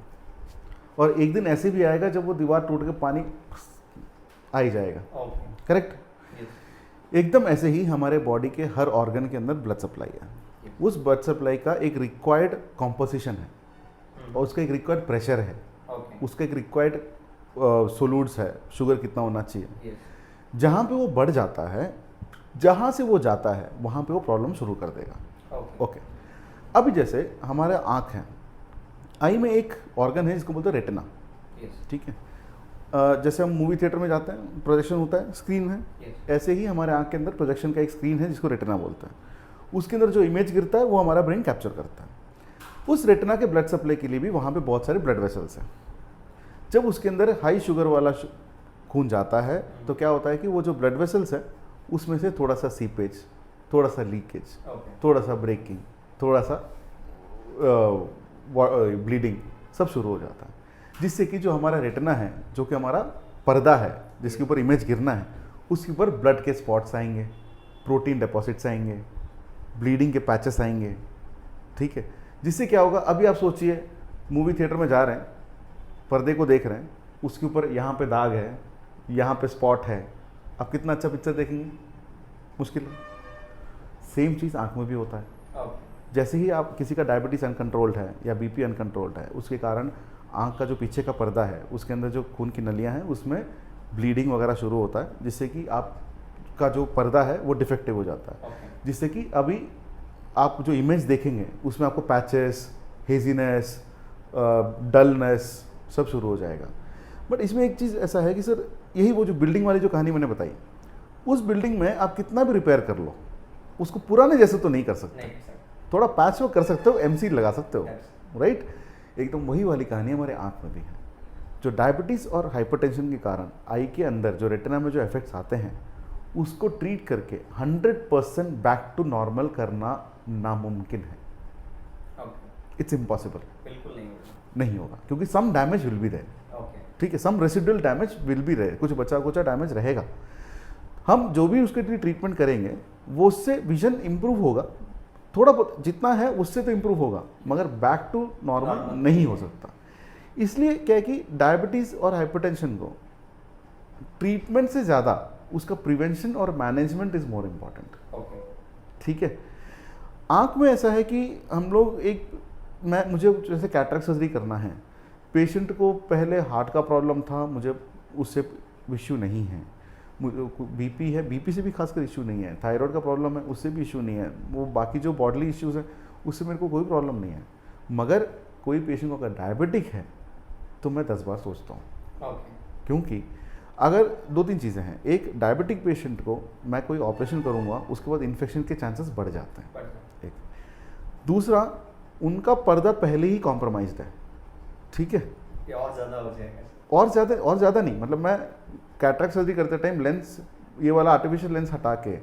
और एक दिन ऐसे भी आएगा जब वो दीवार टूट के पानी आ ही जाएगा,
ओके,
करेक्ट।
यस,
एकदम ऐसे ही हमारे बॉडी के हर ऑर्गन के अंदर ब्लड सप्लाई है। उस ब्लड सप्लाई का एक रिक्वायर्ड कॉम्पोजिशन है, और उसका एक रिक्वायर्ड प्रेशर है,
ओके,
उसका एक रिक्वायर्ड सोलूड्स है, शुगर कितना होना चाहिए।
यस,
जहाँ पे वो बढ़ जाता है, जहाँ से वो जाता है वहाँ पे वो प्रॉब्लम शुरू कर देगा,
ओके,
ओके। अभी जैसे हमारे आँख है, आई में एक ऑर्गन है जिसको बोलते हैं रेटिना,
यस,
ठीक है। जैसे हम मूवी थिएटर में जाते हैं, प्रोजेक्शन होता है, स्क्रीन है,
यस,
ऐसे ही हमारे आँख के अंदर प्रोजेक्शन का एक स्क्रीन है जिसको रेटिना बोलते हैं। उसके अंदर जो इमेज गिरता है वो हमारा ब्रेन कैप्चर करता है। उस रेटिना के ब्लड सप्लाई के लिए भी वहाँ पे बहुत सारे ब्लड वेसल्स हैं। जब उसके अंदर हाई शुगर वाला खून जाता है तो क्या होता है कि वो जो ब्लड वेसल्स है उसमें से थोड़ा सा सीपेज, थोड़ा सा लीकेज,
ओके,
थोड़ा सा ब्रेकिंग, थोड़ा सा ब्लीडिंग सब शुरू हो जाता है, जिससे कि जो हमारा रेटिना है, जो कि हमारा पर्दा है जिसके ऊपर इमेज गिरना है, उसके ऊपर ब्लड के स्पॉट्स आएंगे, प्रोटीन डिपॉजिट्स आएंगे, ब्लीडिंग के पैचेस आएंगे, ठीक है। जिससे क्या होगा, अभी आप सोचिए मूवी थिएटर में जा रहे हैं, पर्दे को देख रहे हैं, उसके ऊपर यहाँ पे दाग है, यहाँ पे स्पॉट है, आप कितना अच्छा पिक्चर देखेंगे, मुश्किल है। सेम चीज़ आँख में भी होता है।
ओके,
जैसे ही आप किसी का डायबिटीज़ अनकंट्रोल्ड है या बीपी अनकंट्रोल्ड है, उसके कारण आँख का जो पीछे का पर्दा है उसके अंदर जो खून की नलियाँ हैं उसमें ब्लीडिंग वगैरह शुरू होता है, जिससे कि आपका जो पर्दा है वो डिफेक्टिव हो जाता है,
ओके,
जिससे कि अभी आप जो इमेज देखेंगे उसमें आपको पैचेस, हेजीनेस, डलनेस सब शुरू हो जाएगा। बट इसमें एक चीज़ ऐसा है कि सर, यही वो जो बिल्डिंग वाली जो कहानी मैंने बताई, उस बिल्डिंग में आप कितना भी रिपेयर कर लो उसको पुराने जैसे तो नहीं कर सकते,
नहीं सर,
थोड़ा पैच वर्क कर सकते हो, एमसी लगा सकते हो,
Yes.
राइट। एकदम वही वाली कहानी हमारे आँख में भी है। जो डायबिटीज़ और हाइपरटेंशन के कारण आई के अंदर जो रेटिना में जो इफेक्ट्स आते हैं उसको ट्रीट करके 100% बैक टू नॉर्मल करना नामुमकिन है,
ओके,
इट्स इम्पॉसिबल,
बिल्कुल नहीं होगा,
नहीं होगा, क्योंकि some damage will be there,
okay,
ठीक है, सम रेसिडुअल डैमेज विल भी रहे, कुछ बचा कुचा डैमेज रहेगा। हम जो भी उसके लिए ट्रीटमेंट करेंगे वो उससे विजन इम्प्रूव होगा, थोड़ा बहुत जितना है उससे तो इम्प्रूव होगा, मगर बैक टू नॉर्मल नहीं हो सकता। इसलिए क्या है कि डायबिटीज़ और हाइपरटेंशन को ट्रीटमेंट से ज़्यादा उसका प्रिवेंशन और मैनेजमेंट इज़ मोर इम्पॉर्टेंट। ठीक है, आँख में ऐसा है कि हम लोग मुझे जैसे कैटरेक्ट सर्जरी करना है, पेशेंट को पहले हार्ट का प्रॉब्लम था, मुझे उससे इश्यू नहीं है, बीपी है, बीपी से भी खासकर इशू नहीं है, थायराइड का प्रॉब्लम है उससे भी इशू नहीं है, वो बाकी जो बॉडली इश्यूज है उससे मेरे को कोई प्रॉब्लम नहीं है। मगर कोई पेशेंट को अगर डायबिटिक है तो मैं 10 बार सोचता हूँ। क्योंकि अगर 2-3 चीज़ें हैं, एक डायबिटिक पेशेंट को मैं कोई ऑपरेशन करूँगा उसके बाद इन्फेक्शन के चांसेस बढ़ जाते हैं, एक। दूसरा, उनका पर्दा पहले ही कॉम्प्रोमाइज्ड है, ठीक है,
ये और ज़्यादा हो जाएगा।
और ज़्यादा नहीं, मतलब मैं कैटरेक्ट सर्जरी करते टाइम लेंस, ये वाला आर्टिफिशियल लेंस हटा के,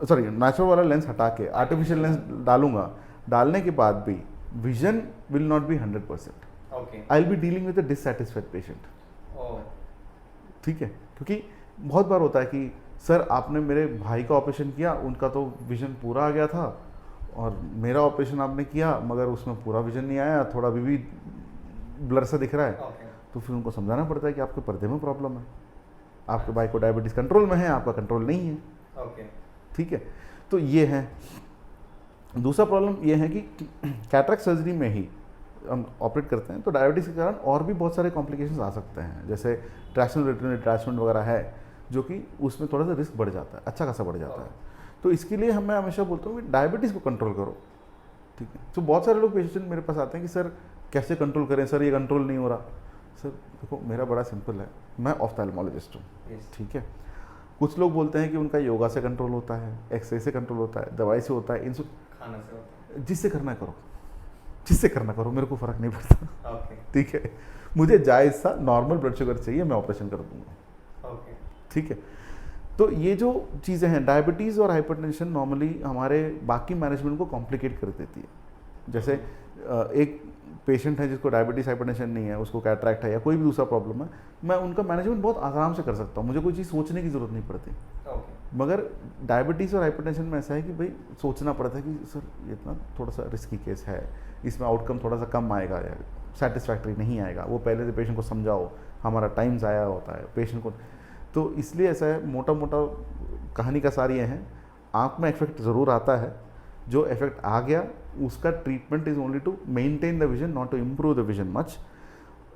सॉरी नेचुरल वाला लेंस हटा के आर्टिफिशियल लेंस डालूंगा, डालने के बाद भी vision will not be 100%। I will be dealing with a dissatisfied patient. ठीक है, क्योंकि बहुत बार होता है कि सर आपने मेरे भाई का ऑपरेशन किया, उनका तो विजन पूरा आ गया था, और मेरा ऑपरेशन आपने किया मगर उसमें पूरा विजन नहीं आया, थोड़ा अभी भी ब्लर सा दिख रहा है। तो फिर उनको समझाना पड़ता है कि आपके पर्दे में प्रॉब्लम है, आपके भाई को डायबिटीज़ कंट्रोल में है, आपका कंट्रोल नहीं है। ठीक है, तो ये है। दूसरा प्रॉब्लम ये है कि कैटरेक्ट सर्जरी में ही हम ऑपरेट करते हैं तो डायबिटीज़ के कारण और भी बहुत सारे कॉम्प्लिकेशंस आ सकते हैं, जैसे ट्रैक्शनल रेटिनल डिटैचमेंट वगैरह है, जो कि उसमें थोड़ा सा रिस्क बढ़ जाता है, अच्छा खासा बढ़ जाता है। तो इसके लिए मैं हमेशा बोलता हूँ कि डायबिटीज़ को कंट्रोल करो। ठीक है, तो बहुत सारे लोग पेशेंट मेरे पास आते हैं कि सर कैसे कंट्रोल करें, सर ये कंट्रोल नहीं हो रहा। सर देखो, मेरा बड़ा सिंपल है, मैं ऑफ्थेल्मोलॉजिस्ट हूँ। ठीक है, कुछ लोग बोलते हैं कि उनका योगा से कंट्रोल होता है, एक्सरसाइज से कंट्रोल होता है, दवाई से होता है, इन
खाना से होता है,
जिससे करना करो, मेरे को फ़र्क नहीं पड़ता। ठीक है, मुझे जायज़ सा नॉर्मल ब्लड शुगर चाहिए, मैं ऑपरेशन कर दूंगा। ठीक है, तो ये जो चीज़ें हैं, डायबिटीज़ और हाइपरटेंशन नॉर्मली हमारे बाकी मैनेजमेंट को कॉम्प्लिकेट कर देती है। जैसे एक पेशेंट है जिसको डायबिटीज़ हाइपरटेंशन नहीं है, उसको कैटरेक्ट है या कोई भी दूसरा प्रॉब्लम है, मैं उनका मैनेजमेंट बहुत आराम से कर सकता हूँ, मुझे कोई चीज़ सोचने की ज़रूरत नहीं पड़ती। मगर डायबिटीज़ और हाइपरटेंशन में ऐसा है कि भाई सोचना पड़ता है कि सर ये इतना थोड़ा सा रिस्की केस है, इसमें आउटकम थोड़ा सा कम आएगा या सेटिस्फैक्ट्री नहीं आएगा, वो पहले से पेशेंट को समझाओ, हमारा टाइम ज़ाया होता है पेशेंट को। तो इसलिए ऐसा है, मोटा मोटा कहानी का सार ये है, आँख में इफेक्ट ज़रूर आता है, जो इफेक्ट आ गया उसका treatment is only to maintain the vision, not to improve the vision much.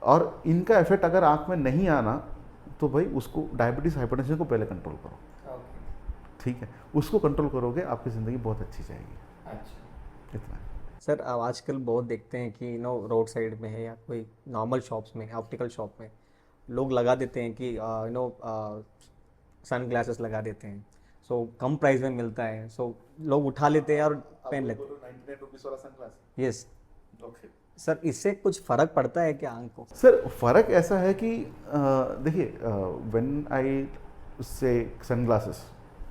और इनका इफेक्ट अगर आँख में नहीं आना तो भाई उसको डायबिटीज़ हाइपरटेंशन को पहले कंट्रोल करो। ठीक है, उसको कंट्रोल करोगे आपकी ज़िंदगी बहुत अच्छी जाएगी। अच्छा, इतना।
सर अब आजकल बहुत देखते हैं कि रोड साइड में है या कोई नॉर्मल शॉप्स में, ऑप्टिकल शॉप में लोग लगा देते हैं कि सन ग्लासेस लगा देते हैं, सो कम प्राइस में मिलता है, सो लोग उठा लेते हैं और पहन लेते हैं।
99 रुपीस वाला सनग्लास?
यस। सर इससे कुछ फ़र्क पड़ता है क्या आंख को?
सर फ़र्क ऐसा है कि देखिए, व्हेन आई से sunglasses,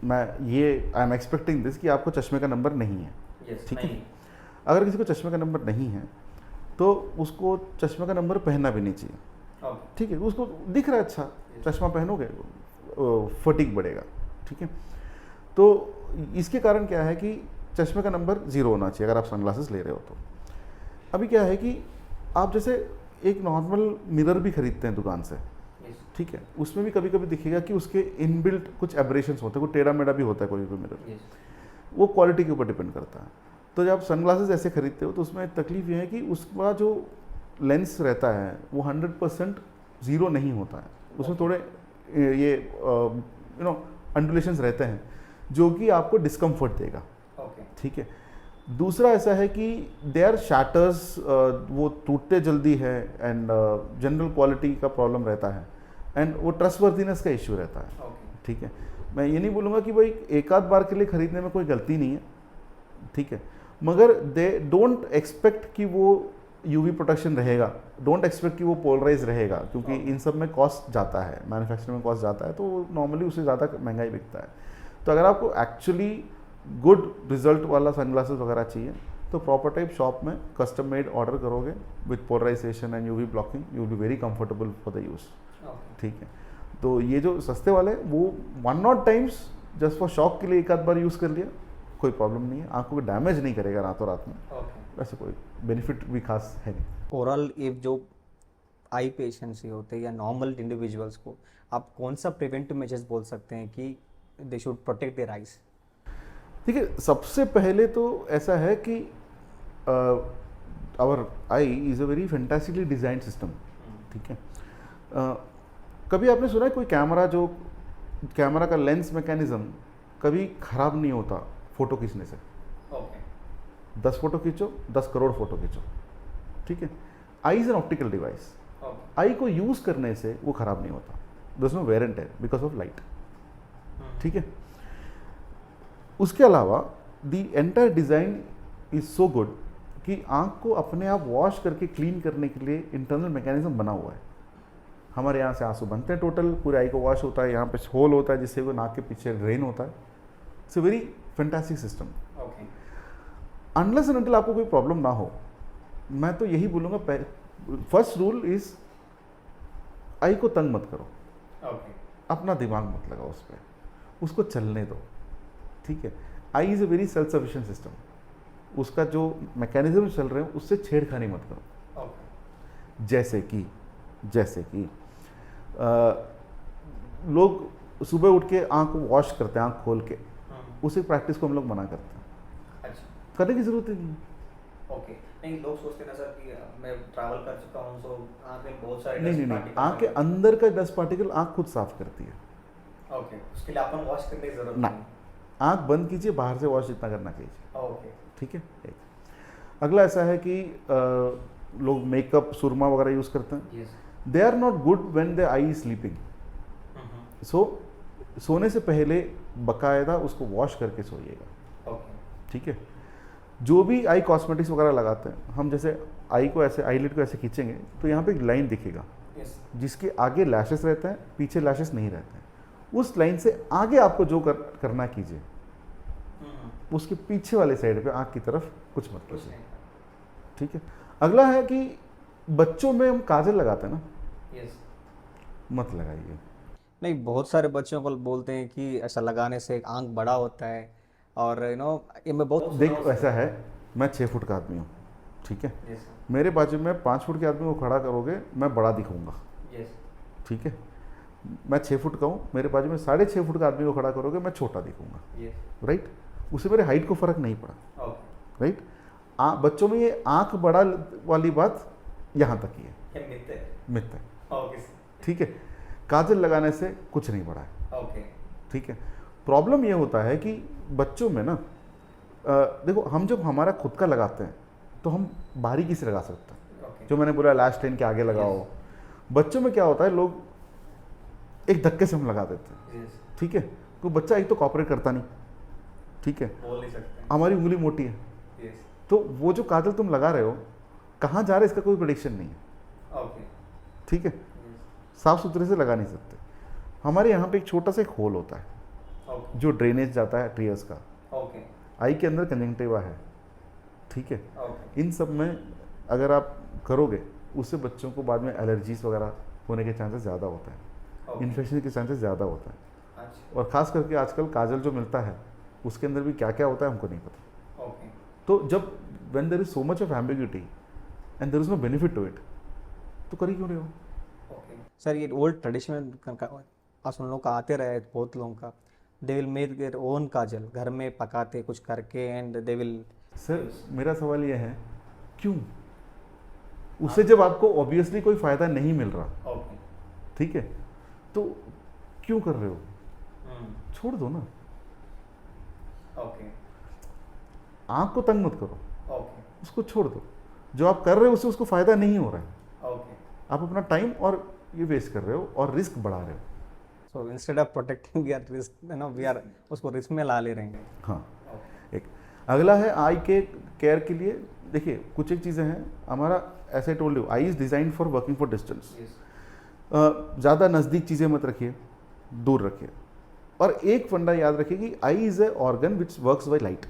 I am expecting this कि आपको चश्मे का नंबर नहीं है। ठीक है, अगर किसी को चश्मे का नंबर नहीं है तो उसको चश्मे का नंबर पहनना भी नहीं चाहिए। ठीक है, उसको दिख रहा है अच्छा, चश्मा पहनोगे फटीग बढ़ेगा। ठीक है, तो इसके कारण क्या है कि चश्मे का नंबर 0 होना चाहिए अगर आप सनग्लासेस ले रहे हो तो। अभी क्या है कि आप जैसे एक नॉर्मल मिरर भी खरीदते हैं दुकान से, ठीक है, उसमें भी कभी कभी दिखेगा कि उसके इनबिल्ट कुछ एब्रेशंस होते हैं, कोई टेढ़ा मेढ़ा भी होता है कोई मिरर, वो क्वालिटी के ऊपर डिपेंड करता है। तो जब आप सनग्लासेस ऐसे खरीदते हो तो उसमें तकलीफ ये है कि उसका जो लेंस रहता है वो 100% 0 नहीं होता है, उसमें थोड़े ये अंडुलेशंस रहते हैं जो कि आपको डिस्कम्फर्ट देगा। ठीक है, दूसरा ऐसा है कि देयर शैटर्स, वो टूटते जल्दी है, एंड जनरल क्वालिटी का प्रॉब्लम रहता है, एंड वो ट्रस्टवर्दीनेस का इश्यू रहता है। ठीक है, मैं ये नहीं बोलूँगा कि भाई एक आध बार के लिए ख़रीदने में कोई गलती नहीं है, ठीक है, मगर दे डोंट एक्सपेक्ट कि वो यूवी प्रोटेक्शन रहेगा, डोंट एक्सपेक्ट कि वो पोलराइज रहेगा, क्योंकि इन सब में कॉस्ट जाता है, मैन्युफैक्चरिंग में कॉस्ट जाता है, तो नॉर्मली उससे ज़्यादा महंगा ही बिकता है। तो अगर आपको एक्चुअली गुड रिजल्ट वाला सनग्लासेस वगैरह चाहिए तो प्रॉपर टाइप शॉप में कस्टम मेड ऑर्डर करोगे with polarisation and UV blocking, you will be very comfortable for the use. ठीक है, तो ये जो सस्ते वाले वो 1 टाइम्स जस्ट फॉर शॉक के लिए एक आध बार यूज़ कर लिया, कोई प्रॉब्लम नहीं है, आंखों को डैमेज नहीं करेगा रातों रात में, वैसे कोई बेनिफिट भी खास है नहीं।
ओवरऑल इफ जो आई पेशेंट्स ही होते हैं या नॉर्मल इंडिविजुअल्स को आप कौन सा प्रिवेंटिव मेजर्स बोल सकते हैं कि they should protect their eyes?
देखिए, सबसे पहले तो ऐसा है कि our eye is a very fantastically design system. ठीक है, कभी आपने सुना है कोई कैमरा का लेंस मैकेनिज्म कभी ख़राब नहीं होता फ़ोटो खींचने से? 10 फोटो खींचो, 10 करोड़ फोटो खींचो। ठीक है, eye is an optical device, eye को यूज़ करने से वो ख़राब नहीं होता, there is no wear and tear because of light. ठीक है, उसके अलावा the entire design is so good कि आँख को अपने आप वॉश करके क्लीन करने के लिए इंटरनल मैकेनिज्म बना हुआ है। हमारे यहाँ से आंसू बनते हैं, टोटल पूरे आई को वॉश होता है, यहाँ पे होल होता है जिससे वो नाक के पीछे ड्रेन होता है। It's a very fantastic system. Unless and until आपको कोई प्रॉब्लम ना हो, मैं तो यही बोलूँगा, फर्स्ट रूल इज आई को तंग मत करो। अपना दिमाग मत लगाओ उस पर, उसको चलने दो। ठीक है, eye is a very self sufficient system, उसका जो मैकेनिज्म चल रहे हैं उससे छेड़खानी मत करो। जैसे कि लोग सुबह उठ के आँख वॉश करते हैं, आँख खोल के, उसी प्रैक्टिस को हम लोग मना करते हैं।
अच्छा,
करने की जरूरत ही नहीं है।
ओके, नहीं लोग सोचते हैं ना सर कि मैं ट्रैवल कर चुका हूँ तो आँख में बहुत सारे
नहीं, आँख के अंदर का डस्ट पार्टिकल आँख खुद साफ करती है।
ओके, उसके लिए अपन वॉश करने की जरूरत
ना,
नहीं।
आँख बंद कीजिए, बाहर से वॉश जितना करना कीजिए।
ओके,
ठीक है। अगला ऐसा है कि लोग मेकअप, सुरमा वगैरह यूज़ करते हैं।
Yes,
they are not good when the eye is sleeping. So सोने से पहले बकायदा उसको वॉश करके सोइएगा।
ओके,
ठीक है, जो भी आई कॉस्मेटिक्स वगैरह लगाते हैं, हम जैसे आई को ऐसे, आईलिड को ऐसे खींचेंगे तो यहाँ पे एक लाइन दिखेगा,
यस,
जिसके आगे लैशेस रहते हैं, पीछे लैशेस नहीं रहते हैं। उस लाइन से आगे आपको जो करना कीजिए, उसके पीछे वाले साइड पे आँख की तरफ कुछ मत कीजिए। ठीक है। अगला है कि बच्चों में हम काजल लगाते हैं ना,
यस,
मत लगाइए।
नहीं बहुत सारे बच्चों को बोलते हैं कि ऐसा लगाने से आंख बड़ा होता है, और ये मैं बहुत
देख, ऐसा है, मैं 6 फुट का आदमी हूँ। ठीक है, मेरे बाजू में 5 फुट के आदमी को खड़ा करोगे, मैं बड़ा दिखूंगा। ठीक है, मैं 6 फुट का हूँ, मेरे बाजू में 6.5 फुट का आदमी को खड़ा करोगे, मैं छोटा दिखूंगा। राइट, उससे मेरे हाइट को फर्क नहीं पड़ा। राइट, बच्चों में ये आंख बड़ा वाली बात यहाँ तक ही है, मिथ है। ठीक है, काजल लगाने से कुछ नहीं बढ़ा है। ठीक है, प्रॉब्लम ये होता है कि बच्चों में ना, देखो, हम जब हमारा खुद का लगाते हैं तो हम बारीकी से लगा सकते हैं। जो मैंने बोला लैश लाइन के आगे लगाओ। बच्चों में क्या होता है, लोग एक धक्के से हम लगा देते हैं। ठीक है, तो बच्चा एक तो कॉपरेट करता नहीं। ठीक है,
बोल नहीं सकते,
हमारी उंगली मोटी है, तो वो जो काजल तुम लगा रहे हो कहाँ जा रहे, इसका कोई प्रेडिक्शन नहीं है। ठीक है, साफ सुथरे से लगा नहीं सकते। हमारे यहाँ पे एक छोटा सा एक होल होता है जो ड्रेनेज जाता है टीयर्स का। आई के अंदर कंजंक्टिवा है। ठीक है, इन सब में अगर आप करोगे, उससे बच्चों को बाद में एलर्जीज वगैरह होने के चांसेस ज़्यादा होता है, इन्फेक्शन के चांसेस ज़्यादा होता है। और ख़ास करके आजकल काजल जो मिलता है उसके अंदर भी क्या क्या होता है हमको नहीं पता। तो जब when there is so much of ambiguity and there is no benefit to it, तो कर ही क्यों रहे हो?
सर ये ओल्ड ट्रेडिशन आज उन लोगों का आते रहे, बहुत लोगों का, they will make their own kajal, घर में पकाते कुछ करके, एंड दे विल।
सर मेरा सवाल ये है, क्यों? उससे जब आपको ऑब्वियसली कोई फ़ायदा नहीं मिल रहा, ठीक है, तो क्यों कर रहे हो? छोड़ दो ना। आँख को तंग मत करो, उसको छोड़ दो। जो आप कर रहे हो उससे उसको फ़ायदा नहीं हो रहा है। आप अपना टाइम और ये वेस्ट कर रहे हो और रिस्क बढ़ा रहे हो।
So instead of protecting we are risk, we are उसको रिस्क में ला ले रहे हैं।
हाँ, एक अगला है आई के केयर के लिए। देखिए, कुछ एक चीज़ें हैं हमारा, ऐसे told you, I is design for working for distance. ज़्यादा नज़दीक चीज़ें मत रखिए, दूर रखिए। और एक फंडा याद रखिए कि eye is a organ which works by light.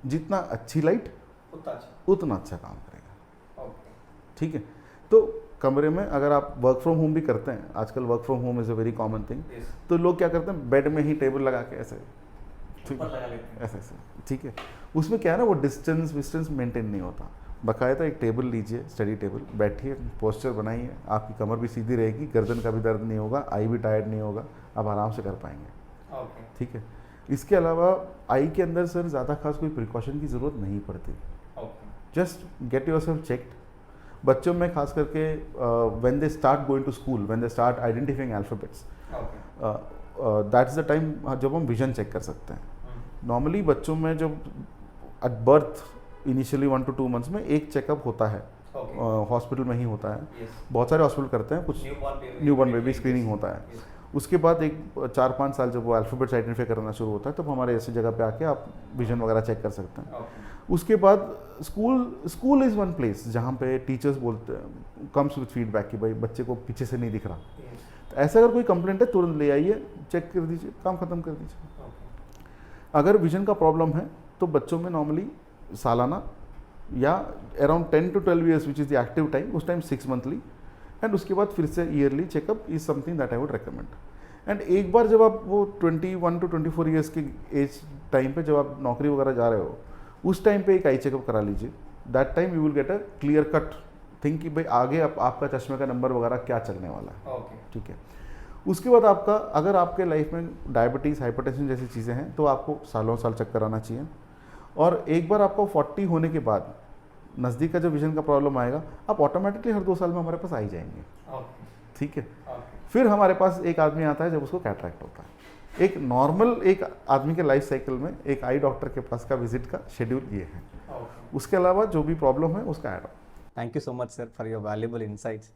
जितना अच्छी लाइट
उतना अच्छा।
उतना अच्छा काम करेगा।
ओके।
ठीक है, तो कमरे में अगर आप वर्क फ्रॉम होम भी करते हैं, आजकल work from home is a very common thing,
Yes.
तो लोग क्या करते हैं, बेड में ही टेबल लगा के ऐसे, ठीक
ऊपर लगा लेते हैं।
ऐसे ऐसे, ठीक है। उसमें क्या है ना, वो डिस्टेंस मेंटेन नहीं होता। बाकायदा एक टेबल लीजिए, स्टडी टेबल, बैठिए, पोस्चर बनाइए, आपकी कमर भी सीधी रहेगी, गर्दन का भी दर्द नहीं होगा, आई भी टायर्ड नहीं होगा, आप आराम से कर पाएंगे।
ओके।
ठीक है। इसके अलावा आई के अंदर सर ज़्यादा खास कोई प्रिकॉशन की ज़रूरत नहीं पड़ती।
Okay.
Just get yourself checked. बच्चों में खास करके when they start going to school, when they start identifying alphabets,
okay.
That's the time जब हम विजन चेक कर सकते हैं। नॉर्मली बच्चों में जब at birth initially 1 to 2 months में एक चेकअप होता है, हॉस्पिटल में ही होता है।
Yes.
बहुत सारे हॉस्पिटल करते हैं, कुछ न्यूबॉर्न बेबी स्क्रीनिंग होता है।
Yes.
उसके बाद एक 4-5 साल जब वो अल्फ़ाबेट्स आइडेंटिफाई करना शुरू होता है, तब हमारे ऐसी जगह पे आके आप विजन वगैरह चेक कर सकते हैं।
ओके।
उसके बाद स्कूल इज़ वन प्लेस जहाँ पे टीचर्स बोलते हैं, कम्स विथ फीडबैक कि भाई बच्चे को पीछे से नहीं दिख रहा।
Yes.
तो ऐसा अगर कोई कंप्लेंट है, तुरंत ले आइए, चेक कर दीजिए, काम ख़त्म कर दीजिए।
ओके।
अगर विजन का प्रॉब्लम है तो बच्चों में नॉर्मली सालाना या around 10 to 12 years which is the active time, उस टाइम 6 मंथली, एंड उसके बाद फिर से yearly checkup is something that I would recommend. And एक बार जब आप वो 21 to 24 ईयर्स के एज टाइम पे जब आप नौकरी वगैरह जा रहे हो, उस टाइम पे एक आई चेकअप करा लीजिए। That time you will get a clear cut think कि भाई आगे आपका चश्मे का नंबर वगैरह क्या चलने वाला है।
ओके।
ठीक है। उसके बाद आपका, अगर आपके लाइफ में डायबिटीज़, हाइपरटेंशन जैसी चीज़ें हैं, तो आपको सालों साल चेक कराना चाहिए। और एक बार आपको 40 होने के बाद नज़दीक का जब विजन का प्रॉब्लम आएगा, आप ऑटोमेटिकली हर 2 साल में हमारे पास आ ही जाएंगे।
ओके।
ठीक है।
ओके।
फिर हमारे पास एक आदमी आता है जब उसको कैटरैक्ट होता है। एक नॉर्मल एक आदमी के लाइफ साइकिल में एक आई डॉक्टर के पास का विजिट का शेड्यूल ये है।
ओके।
उसके अलावा जो भी प्रॉब्लम है उसका add on.
Thank you so much, sir, for your valuable insights.